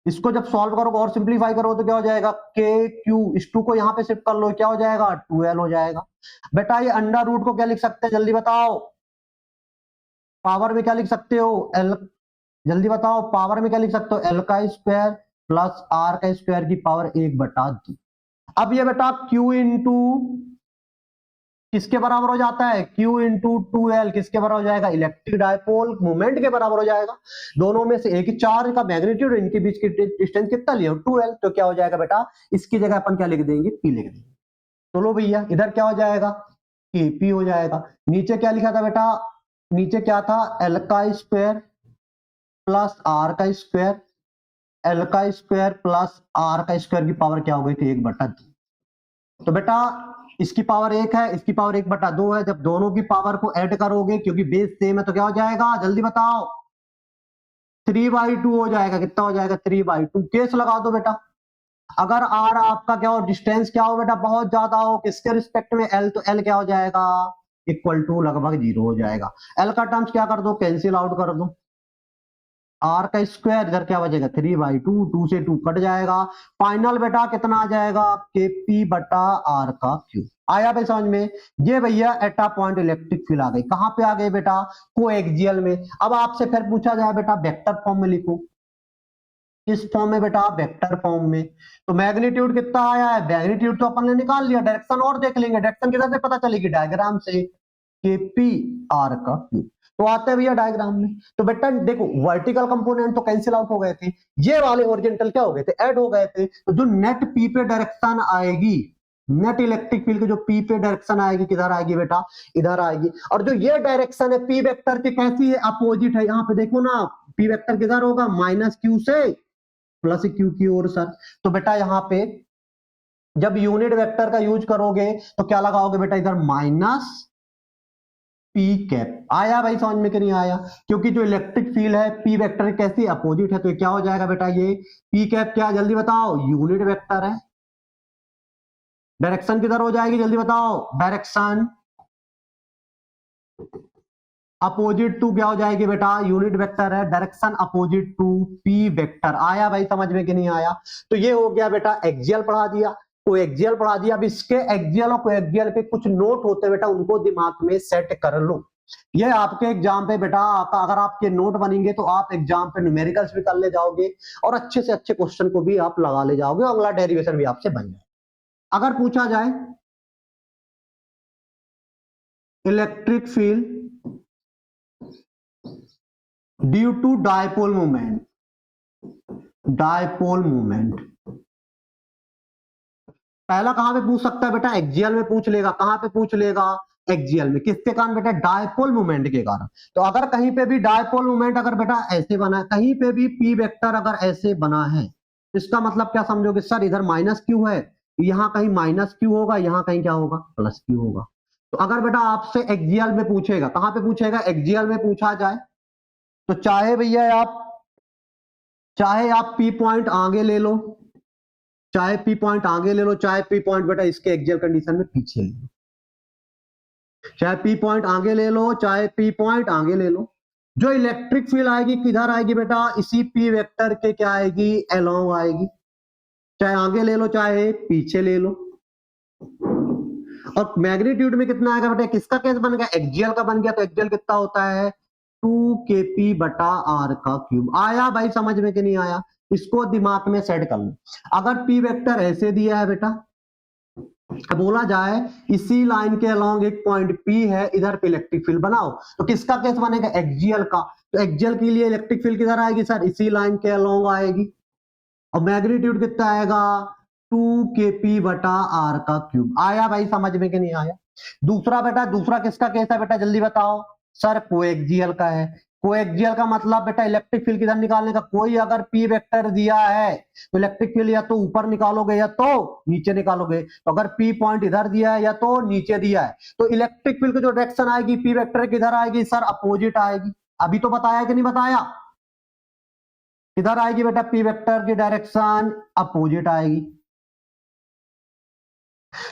इसको जब सॉल्व करोगे और सिंप्लीफाई करो तो क्या हो जाएगा, KQ, इस 2 को यहां पे शिफ्ट कर लो, क्या हो जाएगा, 2L हो जाएगा। बेटा ये अंडर रूट को क्या लिख सकते हैं जल्दी बताओ, पावर में क्या लिख सकते हो, L, जल्दी बताओ पावर में क्या लिख सकते हो, L का स्क्वायर प्लस R का स्क्वायर की पावर 1/2। अब ये बेटा Q इंटू किसके बराबर हो जाता है, Q इंटू 2L किसके बराबर हो जाएगा, इलेक्ट्रिक डायपोल मोमेंट के बराबर हो जाएगा। दोनों में से एक ही चार्ज का मैग्नीट्यूड, इनके बीच की डिस्टेंस कितना लिया, 2L, तो क्या हो जाएगा बेटा, इसकी जगह अपन क्या लिख देंगे, P लिख देंगे। तो लो भैया इधर क्या हो जाएगा, P हो जाएगा। नीचे क्या लिखा था बेटा, नीचे क्या था, L का स्क्वायर प्लस R का स्क्वायर, L का स्क्वायर प्लस R का स्क्वायर की पावर क्या हो गई थी, 1/2। तो बेटा इसकी पावर 1 है, इसकी पावर 1/2 है, जब दोनों की पावर को ऐड करोगे क्योंकि बेस सेम है तो क्या हो जाएगा जल्दी बताओ, 3/2 हो जाएगा। कितना हो जाएगा, 3/2। केस लगा दो बेटा, अगर आर आपका क्या हो, डिस्टेंस क्या हो बेटा, बहुत ज्यादा हो, किसके रिस्पेक्ट में, एल, तो एल क्या हो जाएगा, इक्वल टू लगभग 0 हो जाएगा। एल का टर्म्स क्या कर दो, कैंसिल आउट कर दो, आर का स्क्वायर इधर क्या बचेगा, 3/2, 2 से 2 कट जाएगा, फाइनल बेटा कितना आ जाएगा, KP/R का क्यूब। आया भाई समझ में। ये भैया एटा पॉइंट इलेक्ट्रिक फील्ड आ गई, कहां पे आ गई बेटा, कोएक्सियल में। अब आपसे फिर पूछा जाए बेटा वेक्टर फॉर्म में लिखो, किस फॉर्म में बेटा, वेक्टर फॉर्म में। तो मैग्नीट्यूड कितना आया है, मैग्नीट्यूड तो अपन ने निकाल लिया, डायरेक्शन और देख लेंगे, डायरेक्शन किधर से पता चलेगी, डायग्राम से, KP/R का क्यूब। तो आते हैं भैया डायग्राम में, तो बेटा देखो वर्टिकल कंपोनेंट तो कैंसिल आउट हो गए थे, ये वाले ओरिजेंटल क्या हो गए थे, ऐड हो गए थे, तो जो नेट P पे डायरेक्शन आएगी, नेट इलेक्ट्रिक फील्ड की जो P पे डायरेक्शन आएगी, किधर आएगी बेटा, इधर आएगी। और जो ये डायरेक्शन है P वेक्टर की कैसी है, अपोजिट है, यहाँ पे देखो ना, P वेक्टर किधर होगा, -Q से +Q की ओर सर। तो बेटा यहाँ पे जब यूनिट वेक्टर का यूज करोगे तो क्या लगाओगे बेटा, इधर -P कैप। आया भाई समझ में कि नहीं आया, क्योंकि जो इलेक्ट्रिक फील्ड है P वेक्टर कैसी अपोजिट है, तो क्या हो जाएगा बेटा, ये P कैप क्या, जल्दी बताओ, यूनिट वेक्टर है। डायरेक्शन किधर हो जाएगी जल्दी बताओ, डायरेक्शन अपोजिट टू क्या हो जाएगी बेटा, यूनिट वेक्टर है, direction opposite to P vector. आया भाई समझ में कि नहीं आया। तो ये हो गया बेटा एक्सियल पढ़ा दिया, कोएक्सियल पढ़ा दिया। अब इसके एक्सियल और कोएक्सियल पे कुछ नोट होते बेटा, उनको दिमाग में सेट कर लो। ये आपके एग्जाम पे बेटा, अगर आपके नोट बनेंगे तो आप एग्जाम पे न्यूमेरिकल्स भी कर ले जाओगे और अच्छे से अच्छे क्वेश्चन को भी आप लगा ले जाओगे, अगला डेरिवेशन भी आपसे बन जाए। अगर पूछा जाए electric field due to dipole movement, dipole movement पहला कहां पे पूछ सकता है बेटा, एक्सियल में पूछ लेगा। कहां पे पूछ लेगा, एक्सियल में। किसके कारण बेटा, डायपोल मूवमेंट के कारण। तो अगर कहीं पे भी डायपोल मूवमेंट अगर बेटा ऐसे बना है, कहीं पे भी P वेक्टर अगर ऐसे बना है, इसका मतलब क्या समझोगे, सर इधर -Q है, यहां कहीं -Q होगा, यहां कहीं क्या होगा, +Q होगा। तो अगर बेटा आपसे एक्सियल में पूछेगा, कहां पे पूछेगा, एक्सियल में पूछा जाए, तो चाहे भैया आप P पॉइंट आगे ले लो, चाहे P पॉइंट आगे ले लो, चाहे P पॉइंट बेटा इसके एक्सियल कंडीशन में पीछे ले लो, चाहे P पॉइंट आगे ले लो, चाहे P पॉइंट आगे ले लो, जो इलेक्ट्रिक फील्ड आएगी किधर आएगी बेटा, इसी P वेक्टर के क्या आएगी, अलोंग आएगी। चाहे आगे ले लो चाहे पीछे ले लो। और मैग्नीट्यूड में कितना आएगा बेटा, किसका केस बन गया, एक्सियल का बन गया, तो एक्सियल कितना होता है, 2kP/R का क्यूब। आया भाई समझ में कि नहीं आया, इसको दिमाग में सेट कर लो। अगर P वेक्टर ऐसे दिया है बेटा, बोला जाए इसी लाइन के अलोंग एक पॉइंट P है, इधर पे इलेक्ट्रिक फील्ड बनाओ, तो किसका केस बनेगा? एक्सियल का। तो एक्सियल के लिए इलेक्ट्रिक फील्ड किधर आएगी सर? इसी लाइन के अलोंग आएगी। और मैग्नीट्यूड कितना आएगा? 2kp बटा r का क्यूब। आया भाई समझ में कि नहीं आया? दूसरा बेटा, दूसरा किसका केस है बेटा, जल्दी बताओ। सर कोएक्सियल का है। कोएक्सियल का मतलब बेटा इलेक्ट्रिक फील्ड किधर निकालने का? कोई अगर पी वेक्टर दिया है तो इलेक्ट्रिक फील्ड या तो ऊपर निकालोगे या तो नीचे निकालोगे। तो अगर पी पॉइंट इधर दिया है या तो नीचे दिया है, तो इलेक्ट्रिक फील्ड की जो डायरेक्शन आएगी पी वेक्टर किधर आएगी सर? अपोजिट आएगी। अभी तो बताया कि नहीं बताया? किधर आएगी बेटा? पी वेक्टर की डायरेक्शन अपोजिट आएगी।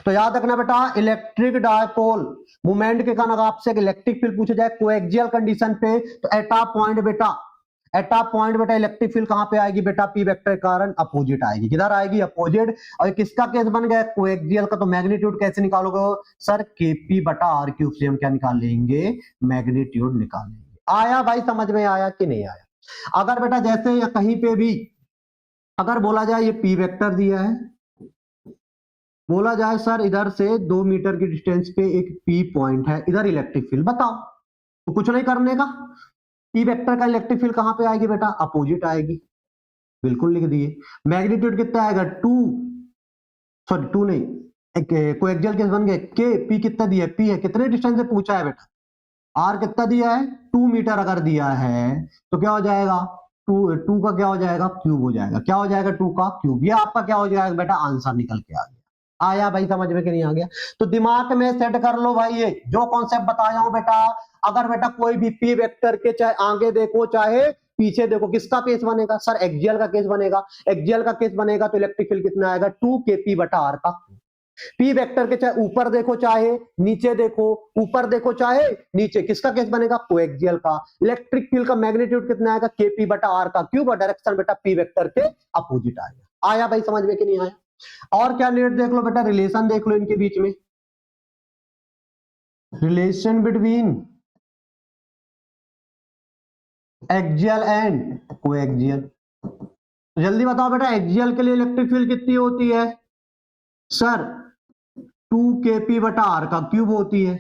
तो याद रखना बेटा, इलेक्ट्रिक डायपोल मोमेंट के कारण आपसे इलेक्ट्रिक फील्ड पूछे जाए कोएक्सियल कंडीशन पे, तो एटा पॉइंट बेटा इलेक्ट्रिक फील्ड कहां पे आएगी बेटा? पी वेक्टर के कारण अपोजिट आएगी। किधर आएगी? अपोजिट। और किसका केस बन गया? कोएक्सियल का। तो मैग्नीट्यूड कैसे निकालोगे सर? केपी बटा आर क्यूब से हम क्या निकाल लेंगे? मैग्नीट्यूड निकाल लेंगे। आया भाई समझ में आया कि नहीं आया? अगर बेटा जैसे या कहीं पे भी अगर बोला जाए ये पी वेक्टर दिया है, बोला जाए सर इधर से 2 मीटर की डिस्टेंस पे एक पी पॉइंट है, इधर इलेक्ट्रिक फील्ड बताओ, तो कुछ नहीं करने का। पी वेक्टर का इलेक्ट्रिक फील्ड कहां पे आएगी बेटा? अपोजिट आएगी। बिल्कुल लिख दिए। मैग्नीट्यूड कितना आएगा? 2, सॉरी 2 नहीं, कोएक्सियल केस बन गए। के पी कितना दिया है? पी है, कितने डिस्टेंस से पूछा है बेटा? आर कितना दिया है? 2 मीटर अगर दिया है तो क्या हो जाएगा? टू का क्या हो जाएगा? क्यूब हो जाएगा। क्या हो जाएगा? 2 का क्यूब। ये आपका क्या हो जाएगा बेटा? आंसर निकल के आ गया। आया भाई समझ में कि नहीं आ गया? तो दिमाग में सेट कर लो भाई, ये जो कॉन्सेप्ट बताया हूं बेटा, अगर बेटा कोई भी पी वेक्टर के चाहे आगे देखो चाहे पीछे देखो, किसका केस बनेगा सर? एक्सियल का केस बनेगा। एक्सियल का केस बनेगा तो इलेक्ट्रिक फील्ड कितना आएगा? 2kp बटा आर का। पी वेक्टर के चाहे ऊपर देखो चाहे नीचे देखो, ऊपर देखो चाहे नीचे, किसका केस बनेगा? कोएक्सियल का। इलेक्ट्रिक फील्ड का मैग्नीट्यूड कितना आएगा? केपी बटा आर का क्यूब, और डायरेक्शन बेटा पी वेक्टर के अपोजिट आएगा। आया भाई समझ में कि नहीं आया? और क्या लेट देख लो बेटा, रिलेशन देख लो इनके बीच में, relation between axial and coaxial. जल्दी बताओ बेटा, एक्सियल के लिए इलेक्ट्रिक फील्ड कितनी होती है सर? 2kp बटा आर का क्यूब होती है।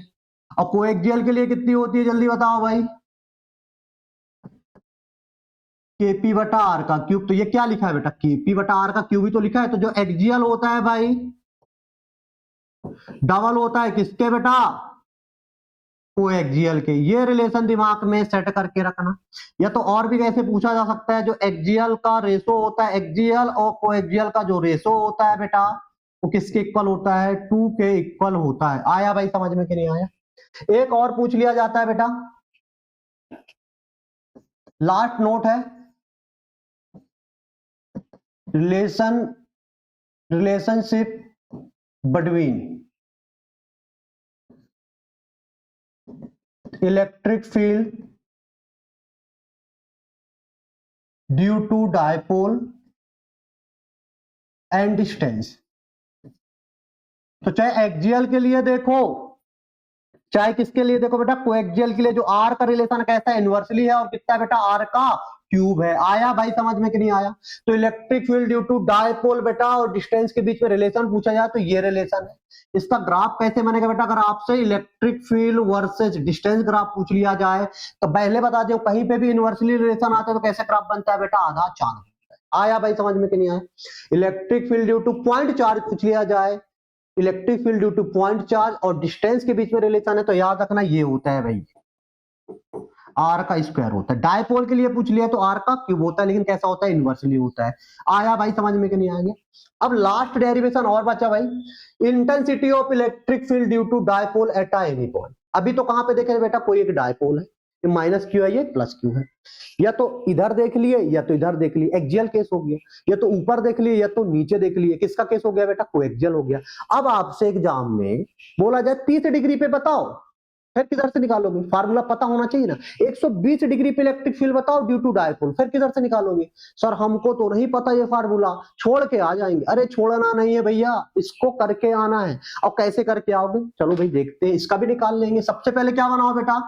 और कोएक्सियल के लिए कितनी होती है? जल्दी बताओ भाई। केपी बटा आर का क्यूब। तो ये क्या लिखा है बेटा? केपी बटा आर का क्यूब ही तो लिखा है। तो जो एक्सियल होता है भाई डबल होता है किसके बेटा? कोएक्सियल के। ये रिलेशन दिमाग में सेट करके रखना। या तो और भी कैसे पूछा जा सकता है, जो एक्सियल का रेशो होता है, एक्सियल और कोएक्सियल का जो रेशो होता है बेटा, वो किसके इक्वल होता है? 2 के इक्वल होता है। आया भाई समझ में कि नहीं आया? एक और पूछ लिया जाता है बेटा, लास्ट नोट है, relationship between electric field due to dipole and distance. तो चाहे एक्सियल के लिए देखो चाहे किसके लिए देखो बेटा, कोएक्सियल के लिए जो आर का रिलेशन कैसा है? इनवर्सली है। और कितना बेटा? आर का क्यूब है। आया भाई समझ में कि नहीं आया? तो electric field due to dipole बेटा और डिस्टेंस के बीच में रिलेशन पूछा जाए तो ये रिलेशन है। इसका ग्राफ कैसे बनेगा बेटा? अगर आपसे electric field versus distance graph पूछ लिया जाए तो पहले बता दो, कहीं पे भी इनवर्सली रिलेशन आता है तो कैसे ग्राफ बनता है बेटा? आधा चार्ज। आया भाई समझ में कि नहीं आया? Electric field due two point charge पूछ लिया जाए, electric field due two point charge और डिस्टेंस के बीच में रिलेशन है, तो याद रखना ये होता है भाई आर का स्क्वायर होता है। डायपोल के लिए पूछ लिया तो आर का क्यूब होता है, लेकिन कैसा होता है? इनवर्सली होता है। आया भाई समझ में कि नहीं आया? अब लास्ट डेरिवेशन और बचा भाई, intensity of electric field due to dipole at any point. अभी तो कहां पे देखे बेटा? कोई एक डायपोल है, ये माइनस क्यू है, ये प्लस क्यू है। या तो इधर देख लिए या तो इधर देख लिए, एक्सियल केस हो गया। या तो ऊपर देख लिए या तो नीचे देख लिए, किसका केस हो गया बेटा? कोएक्सियल हो गया। अब आपसे एग्जाम में बोला जाए 30 डिग्री पे बताओ, फिर किधर से निकालोगे? फार्मूला पता होना चाहिए ना। 120 डिग्री पे इलेक्ट्रिक फील्ड बताओ ड्यू टू डायपोल, फिर किधर से निकालोगे? सर हमको तो नहीं पता ये फार्मूला, छोड़ के आ जाएंगे। अरे छोड़ना नहीं है भैया, इसको करके आना है। और कैसे करके आओगे? चलो भाई देखते हैं, इसका भी निकाल लेंगे। सबसे पहले क्या बनाओ बेटा?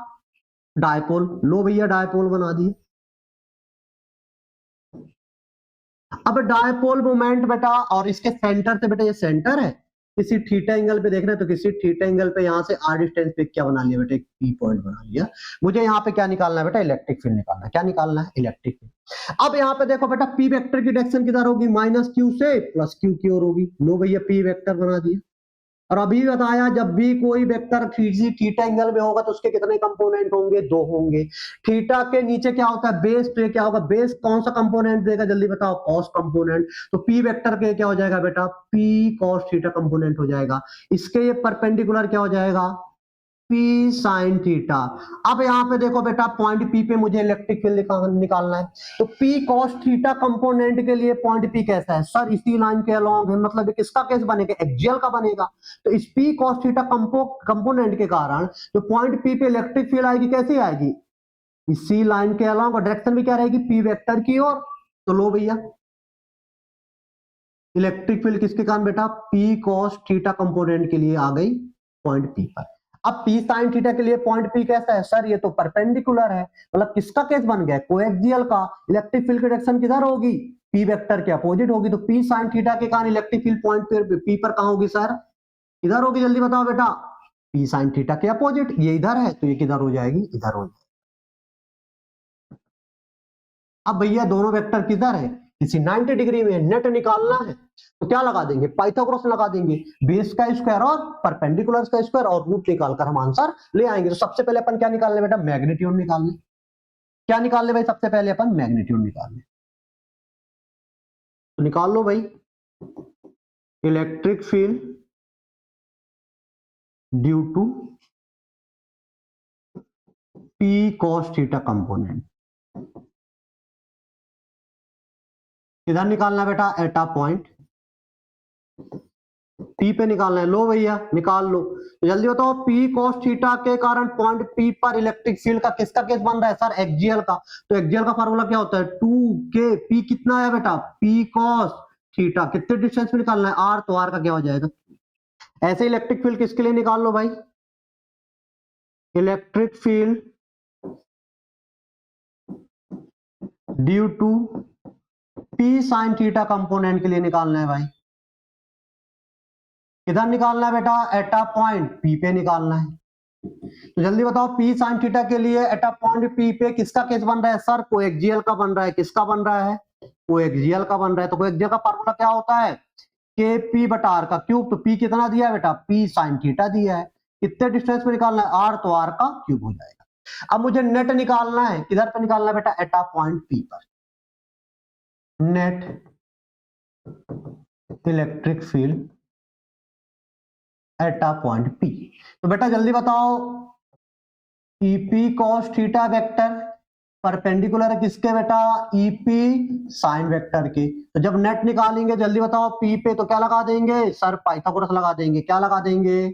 डायपोल। लो भैया डायपोल बना दिए। अब डायपोल मोमेंट बेटा, और इसके सेंटर से बेटा, ये सेंटर है, किसी थीटा एंगल पे देख रहे हैं तो किसी थीटा एंगल पे यहाँ से आर डिस्टेंस पे क्या बना लिया बेटा, एक पी पॉइंट बना लिया। मुझे यहाँ पे क्या निकालना है बेटा, इलेक्ट्रिक फील्ड निकालना है। क्या निकालना है, इलेक्ट्रिक फील्ड। अब यहाँ पे देखो बेटा पी वेक्टर की डायरेक्शन किधर होगी, माइनस क्यू से प्लस क्यू की ओर होगी। लो भैया पी वेक्टर बना दिया। और अभी बताया जब भी कोई वेक्टर किसी थीटा एंगल में होगा तो उसके कितने कंपोनेंट होंगे, 2 होंगे। थीटा के नीचे क्या होता है, बेस पे क्या होगा, बेस कौन सा कंपोनेंट देगा जल्दी बताओ, कॉस कंपोनेंट। तो पी वेक्टर के क्या हो जाएगा बेटा, पी कॉस थीटा कंपोनेंट हो जाएगा। इसके ये परपेंडिकुलर क्या हो जाएगा, पी साइन थीटा। अब यहाँ पे देखो बेटा पॉइंट पी पे मुझे इलेक्ट्रिक फील्ड निकालना है। तो पी कॉस थीटा कंपोनेंट के लिए पॉइंट पी कैसा है सर, इसी लाइन के अलोंग है, मतलब किसका केस बनेगा, एक्सियल का बनेगा। तो इस पी कॉस थीटा कंपोनेंट के कारण जो पॉइंट पी पे इलेक्ट्रिक फील्ड आएगी कैसी आएगी, इसी लाइन के अलोंग, और डायरेक्शन भी क्या रहेगी, पी वेक्टर की ओर। तो लो भैया इलेक्ट्रिक फील्ड किसके कारण बेटा, पी कॉस थीटा कंपोनेंट के लिए आ गई पॉइंट पी पर। अब पी साइन थीटा के लिए पॉइंट पी कैसा है सर, ये तो परपेंडिकुलर है, मतलब किसका केस बन गया, कोएक्सियल का। इलेक्ट्रिक फील्ड की डायरेक्शन किधर होगी, पी वेक्टर के अपोजिट होगी। तो पी साइन थीटा के कारण इलेक्ट्रिक फील्ड पॉइंट पी पर कहां होगी सर, इधर होगी। जल्दी बताओ बेटा, पी साइन थीटा के अपोजिट, ये इधर है तो ये किधर हो जाएगी, इधर हो जाएगी। अब भैया दोनों वेक्टर किधर है, किसी 90 डिग्री में, नेट निकालना है तो क्या लगा देंगे, पाइथागोरस लगा देंगे, बेस का स्क्वायर और परपेंडिकुलर का स्क्वायर और रूट निकालकर हम आंसर ले आएंगे। तो सबसे पहले अपन क्या निकालने बेटा, मैग्नीट्यूड निकालने। क्या निकालने भाई, सबसे पहले अपन मैग्नीट्यूड निकालने। तो निकाल लो भाई, electric field due to P cos theta component. किधर निकालना है बेटा, एट अ पॉइंट पी पे निकालना है। लो भैया निकाल लो। तो जल्दी बताओ, पी कॉस थीटा के कारण पॉइंट पी पर इलेक्ट्रिक फील्ड का किसका केस बन रहा है सर, एक्सियल का। तो एक्सियल का फार्मूला क्या होता है, 2k, पी कितना है बेटा, पी कॉस थीटा, कितने डिस्टेंस पे निकालना है, आर, तो आर का क्या हो जाएगा। ऐसे इलेक्ट्रिक फील्ड किसके लिए निकाल लो भाई, electric field due to P sine theta component के लिए निकालना है भाई। किधर निकालना है बेटा, एट अ पॉइंट पी पे निकालना है। तो जल्दी बताओ, पी साइन थीटा के लिए एट अ पॉइंट पी पे किसका केस बन रहा है सर, कोएक्सियल का बन रहा है। किसका बन रहा है, कोएक्सियल का बन रहा है। तो कोएक्सियल का फार्मूला क्या होता है, के पी बटा आर का क्यूब। तो पी कितना दिया है बेटा, पी साइन थीटा दिया है। कितने डिस्टेंस पे निकालना है, आर, तो आर का क्यूब हो जाएगा। अब मुझे नेट निकालना है, किधर पे निकालना है बेटा, एट अ पॉइंट पी पर। Net electric field at a point P. तो बेटा जल्दी बताओ, EP cos theta vector perpendicular है किसके बेटा, ईपी साइन वेक्टर के। तो जब नेट निकालेंगे जल्दी बताओ, पी पे तो क्या लगा देंगे सर, पाइथागोरस लगा देंगे। क्या लगा देंगे,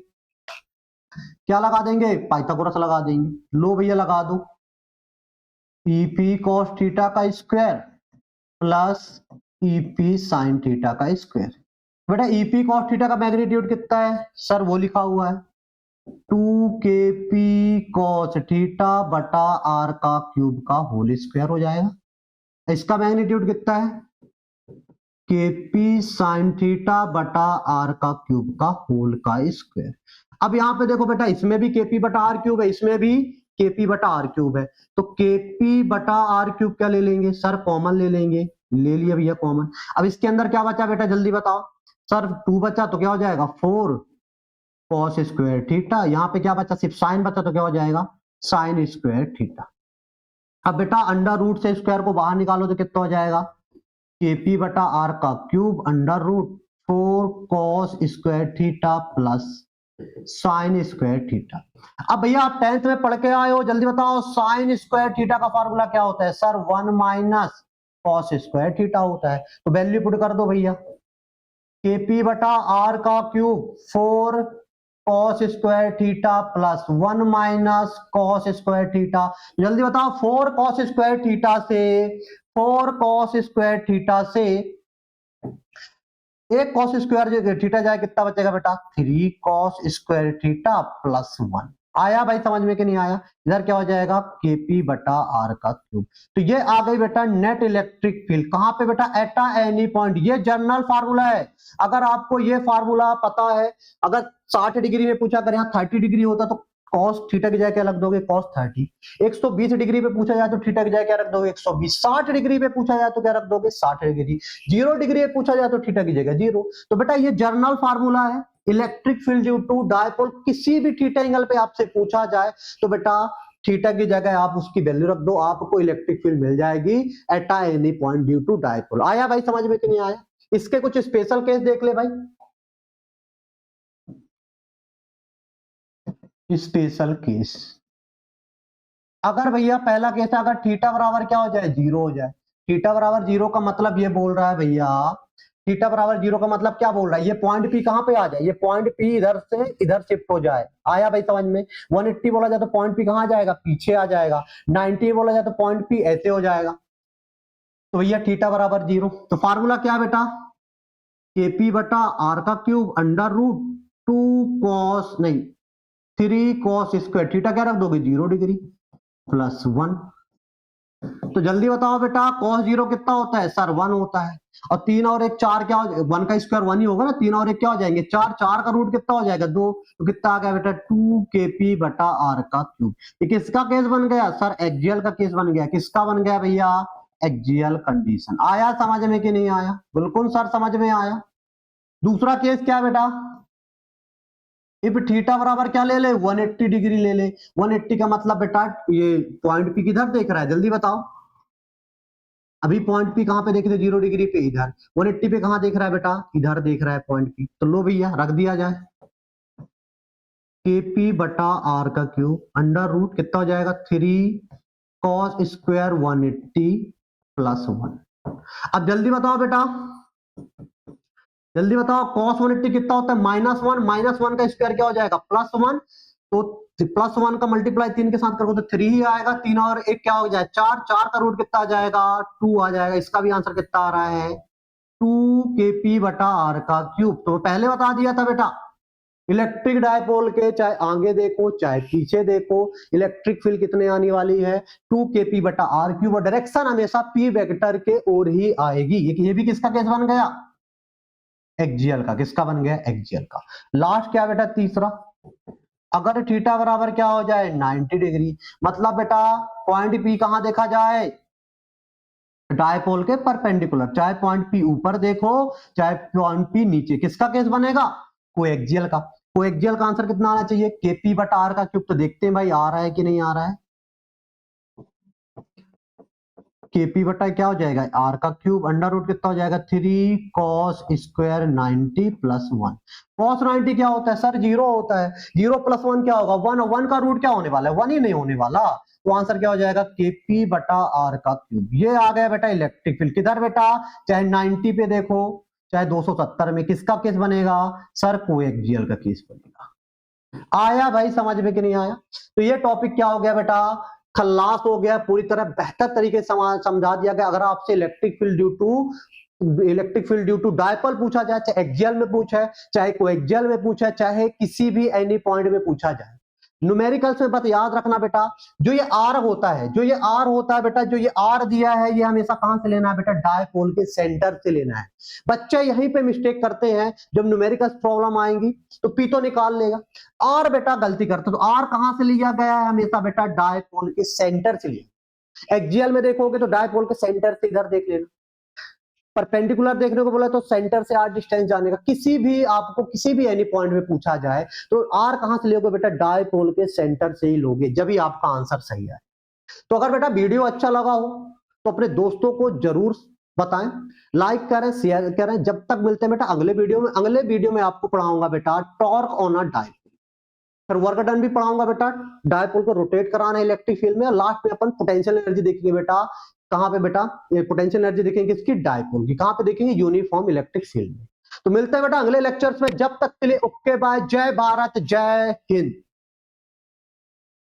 क्या लगा देंगे, पाइथागोरस लगा देंगे। लो भैया लगा दो, ईपी कॉस थीटा का square plus EP sine theta का स्क्वायर। बेटा ईपी कॉस थीटा का मैग्नीट्यूड कितना है सर, वो लिखा हुआ है 2kp cos थीटा बटा आर का क्यूब का होल स्क्वायर हो जाएगा। इसका मैग्नीट्यूड कितना है, kp sin थीटा बटा आर का क्यूब का होल का स्क्वायर। अब यहां पे देखो बेटा, इसमें भी kp बटा आर क्यूब है, इसमें भी kp बटा आर क्यूब है। तो kp बटा आर क्यूब क्या ले लेंगे सर, कॉमन ले लेंगे। ले लिया भैया कॉमन। अब इसके अंदर क्या बचा बेटा, जल्दी बताओ सर, 2 बचा तो क्या हो जाएगा 4 कॉस स्क्वायर थीटा। यहाँ पे क्या बचा, सिर्फ साइन बचा तो क्या हो जाएगा, साइन स्क्वायर थीटा। अब बेटा अंडर रूट से स्क्वायर को बाहर निकालो तो कितना हो जाएगा, केपी बटा आर का cube under root 4 cos square theta plus sine square theta. अब भैया आप 10th में पढ़ के आए हो, जल्दी बताओ साइन स्क्वायर थीटा का फॉर्मूला क्या होता है sir, 1 minus cos square theta होता है। तो वैल्यू पुट कर दो भैया, केपी बटा आर का cube 4 cos square theta plus 1 minus cos square theta. जल्दी बताओ, 4 कॉस स्क्वायर थीटा से 4 कॉस स्क्वायर थीटा से एक कॉस स्क्वायर थीटा जाए कितना बचेगा बेटा, 3 कॉस स्क्वायर थीटा प्लस 1। आया भाई समझ में कि नहीं आया? इधर क्या हो जाएगा Kp बटा आर का क्यूब। तो ये आ गई बेटा नेट इलेक्ट्रिक फील्ड। कहां पे बेटा? Eight any point. ये जनरल फार्मूला है। अगर आपको ये फार्मूला पता है, अगर 60 डिग्री में पूछा, अगर यहाँ 30 डिग्री होता तो cos थीटा की जगह क्या रख दोगे? cos 30। 120 डिग्री पे पूछा जाए तो थीटा की जगह क्या रख दोगे? 120। 60 डिग्री पे पूछा जाए तो क्या रख दोगे? 60 डिग्री। 0 डिग्री पे पूछा जाए तो थीटा की जगह 0। तो बेटा ये जनरल फार्मूला है। Electric field due to dipole, किसी भी थीटा एंगल पे आपसे पूछा जाए तो बेटा थीटा की जगह आप उसकी वैल्यू रख दो, आपको इलेक्ट्रिक फील्ड मिल जाएगी at any point due to dipole. आया भाई समझ में कि नहीं आया? इसके कुछ स्पेशल केस देख ले भाई। स्पेशल केस, अगर भैया पहला केस है, अगर थीटा बराबर क्या हो जाए? 0 हो जाए। थीटा बराबर 0 का मतलब ये बोल रहा है भैया, थीटा बराबर 0 का मतलब क्या बोल रहा है? ये पॉइंट पी कहां पे आ जाए? ये पॉइंट पी इधर से इधर शिफ्ट हो जाए। आया भाई समझ में? 180 बोला जाए तो पॉइंट पी कहां जाएगा? पीछे आ जाएगा। 90 बोला जाए तो पॉइंट पी ऐसे हो जाएगा। तो भैया थीटा बराबर 0। तो फार्मूला क्या बेटा? Kp बटा आर का क्यूब अंडर रूट 2 कॉस नहीं 3 कॉस स्क्वायर, थीटा क्या रख दोगे? 0 डिग्री प्लस 1। तो जल्दी बताओ बेटा cos 0 कितना होता है? सर 1 होता है। और 3 और 1 4, क्या हो? 1 का स्क्वायर 1 ही होगा ना। 3 और 1 क्या हो जाएंगे? 4। 4 का रूट कितना हो जाएगा? 2। तो कितना आ गया बेटा? 2 Kp बटा आर का क्यूब। ये किसका केस बन गया? सर एक्सियल का केस बन गया। किसका बन गया भैया? Axial condition. आया समझ में कि नहीं आया? बिल्कुल सर समझ में आया। दूसरा केस क्या बेटा? इफ थीटा बराबर क्या ले ले? 180 डिग्री ले ले। 180 का मतलब बेटा ये पॉइंट पी किधर देख रहा है? जल्दी बताओ। अभी पॉइंट पी कहां पे देख रहे? 0 डिग्री पे इधर। 180 पे कहां देख रहा है बेटा? इधर देख रहा है पॉइंट पी। तो लो भैया रख दिया जाए Kp बटा आर का क्यूब अंडर रूट कितना हो जाएगा? 3 कॉस स्क्वायर 180 प्लस 1। अब जल्दी बताओ बेटा, जल्दी बताओ cos 180 कितना होता है? -1। -1 का स्क्वायर क्या हो जाएगा? +1। तो +1 का मल्टीप्लाई 3 के साथ करोगे तो 3 ही आएगा। 3 और 1 क्या हो जाए? 4। 4 का रूट कितना आ जाएगा? 2 आ जाएगा। इसका भी आंसर कितना आ रहा है? 2 Kp बटा आर का क्यूब। तो पहले बता दिया था बेटा, इलेक्ट्रिक डायपोल के चाहे आगे देखो चाहे पीछे देखो, इलेक्ट्रिक फील्ड कितने आने वाली है? 2 Kp बटा आर क्यूब। और डायरेक्शन हमेशा p वेक्टर के ओर ही आएगी। ये भी किसका केस बन गया? एक्सियल का। किसका बन गया? एक्सियल का। लास्ट क्या बेटा? तीसरा, अगर थीटा बराबर क्या हो जाए? 90 डिग्री, मतलब बेटा पॉइंट पी कहां देखा जाए? डायपोल के परपेंडिकुलर। चाहे पॉइंट पी ऊपर देखो चाहे पॉइंट पी नीचे, किसका केस बनेगा? कोएक्सियल का। कोएक्सियल का आंसर कितना आना चाहिए? Kp बटा आर का क्यूब। तो देखते हैं भाई आ रहा है कि नहीं आ रहा है। Kp बटा क्या हो जाएगा? आर का क्यूब अंडर रूट कितना हो जाएगा? 3 कॉस स्क्वायर 90 प्लस 1। कॉस 90 क्या होता है? सर 0 होता है। 0 प्लस 1 क्या होगा? 1। 1 का रूट क्या होने वाला है? 1 ही नहीं होने वाला। तो आंसर क्या हो जाएगा? Kp बटा आर का क्यूब। ये आ गया बेटा इलेक्ट्रिक फील्ड। किधर बेटा? चाहे 90 पे देखो चाहे 270 में, किसका केस बनेगा? सर कोएक्सियल का केस बनेगा। आया भाई समझ में कि नहीं आया? तो ये टॉपिक क्या हो गया बेटा? खल्लास हो गया, पूरी तरह बेहतर तरीके से समझा दिया गया। अगर आपसे electric field due to dipole पूछा जाए, चाहे एक्सियल में पूछा है चाहे कोएक्सियल में पूछा है, चाहे किसी भी एनी पॉइंट में पूछा जाए, न्यूमेरिकल्स में बात याद रखना बेटा, जो ये आर होता है, जो ये आर होता है बेटा, जो ये आर दिया है, ये हमेशा कहां से लेना है बेटा? डायपोल के सेंटर से लेना है। बच्चे यहीं पे मिस्टेक करते हैं, जब न्यूमेरिकल्स प्रॉब्लम आएंगी तो पी तो निकाल लेगा, आर बेटा गलती करते। तो आर कहां से लिया गया है? हमेशा बेटा डायपोल के सेंटर से लिया। एक्सियल में देखोगे तो डायपोल के सेंटर से इधर देख लेना। परपेंडिकुलर देखने को बोला तो सेंटर से आर डिस्टेंस जाने का। किसी भी आपको किसी भी एनी पॉइंट में पूछा जाए तो आर कहां से लोगे बेटा? डायपोल के सेंटर से ही लोगे, जब ही आपका आंसर सही है। तो अगर बेटा वीडियो अच्छा लगा हो तो अपने दोस्तों को जरूर बताएं, लाइक करें, शेयर करें। जब तक मिलते हैं बेटा अगले वीडियो में। अगले वीडियो में आपको पढ़ाऊंगा बेटा टॉर्क ऑन अ डायपोल, फिर वर्क डन भी पढ़ाऊंगा बेटा, डायपोल को रोटेट कराना इलेक्ट्रिक फील्ड में, और लास्ट में अपन पोटेंशियल एनर्जी देखेंगे बेटा। कहां पे बेटा? ये पोटेंशियल एनर्जी देखेंगे किसकी? डायपोल की। कहां पे देखेंगे? यूनिफॉर्म इलेक्ट्रिक फील्ड में। तो मिलते हैं बेटा अगले लेक्चर्स में। जब तक के लिए ओके बाय। जय भारत जय हिंद।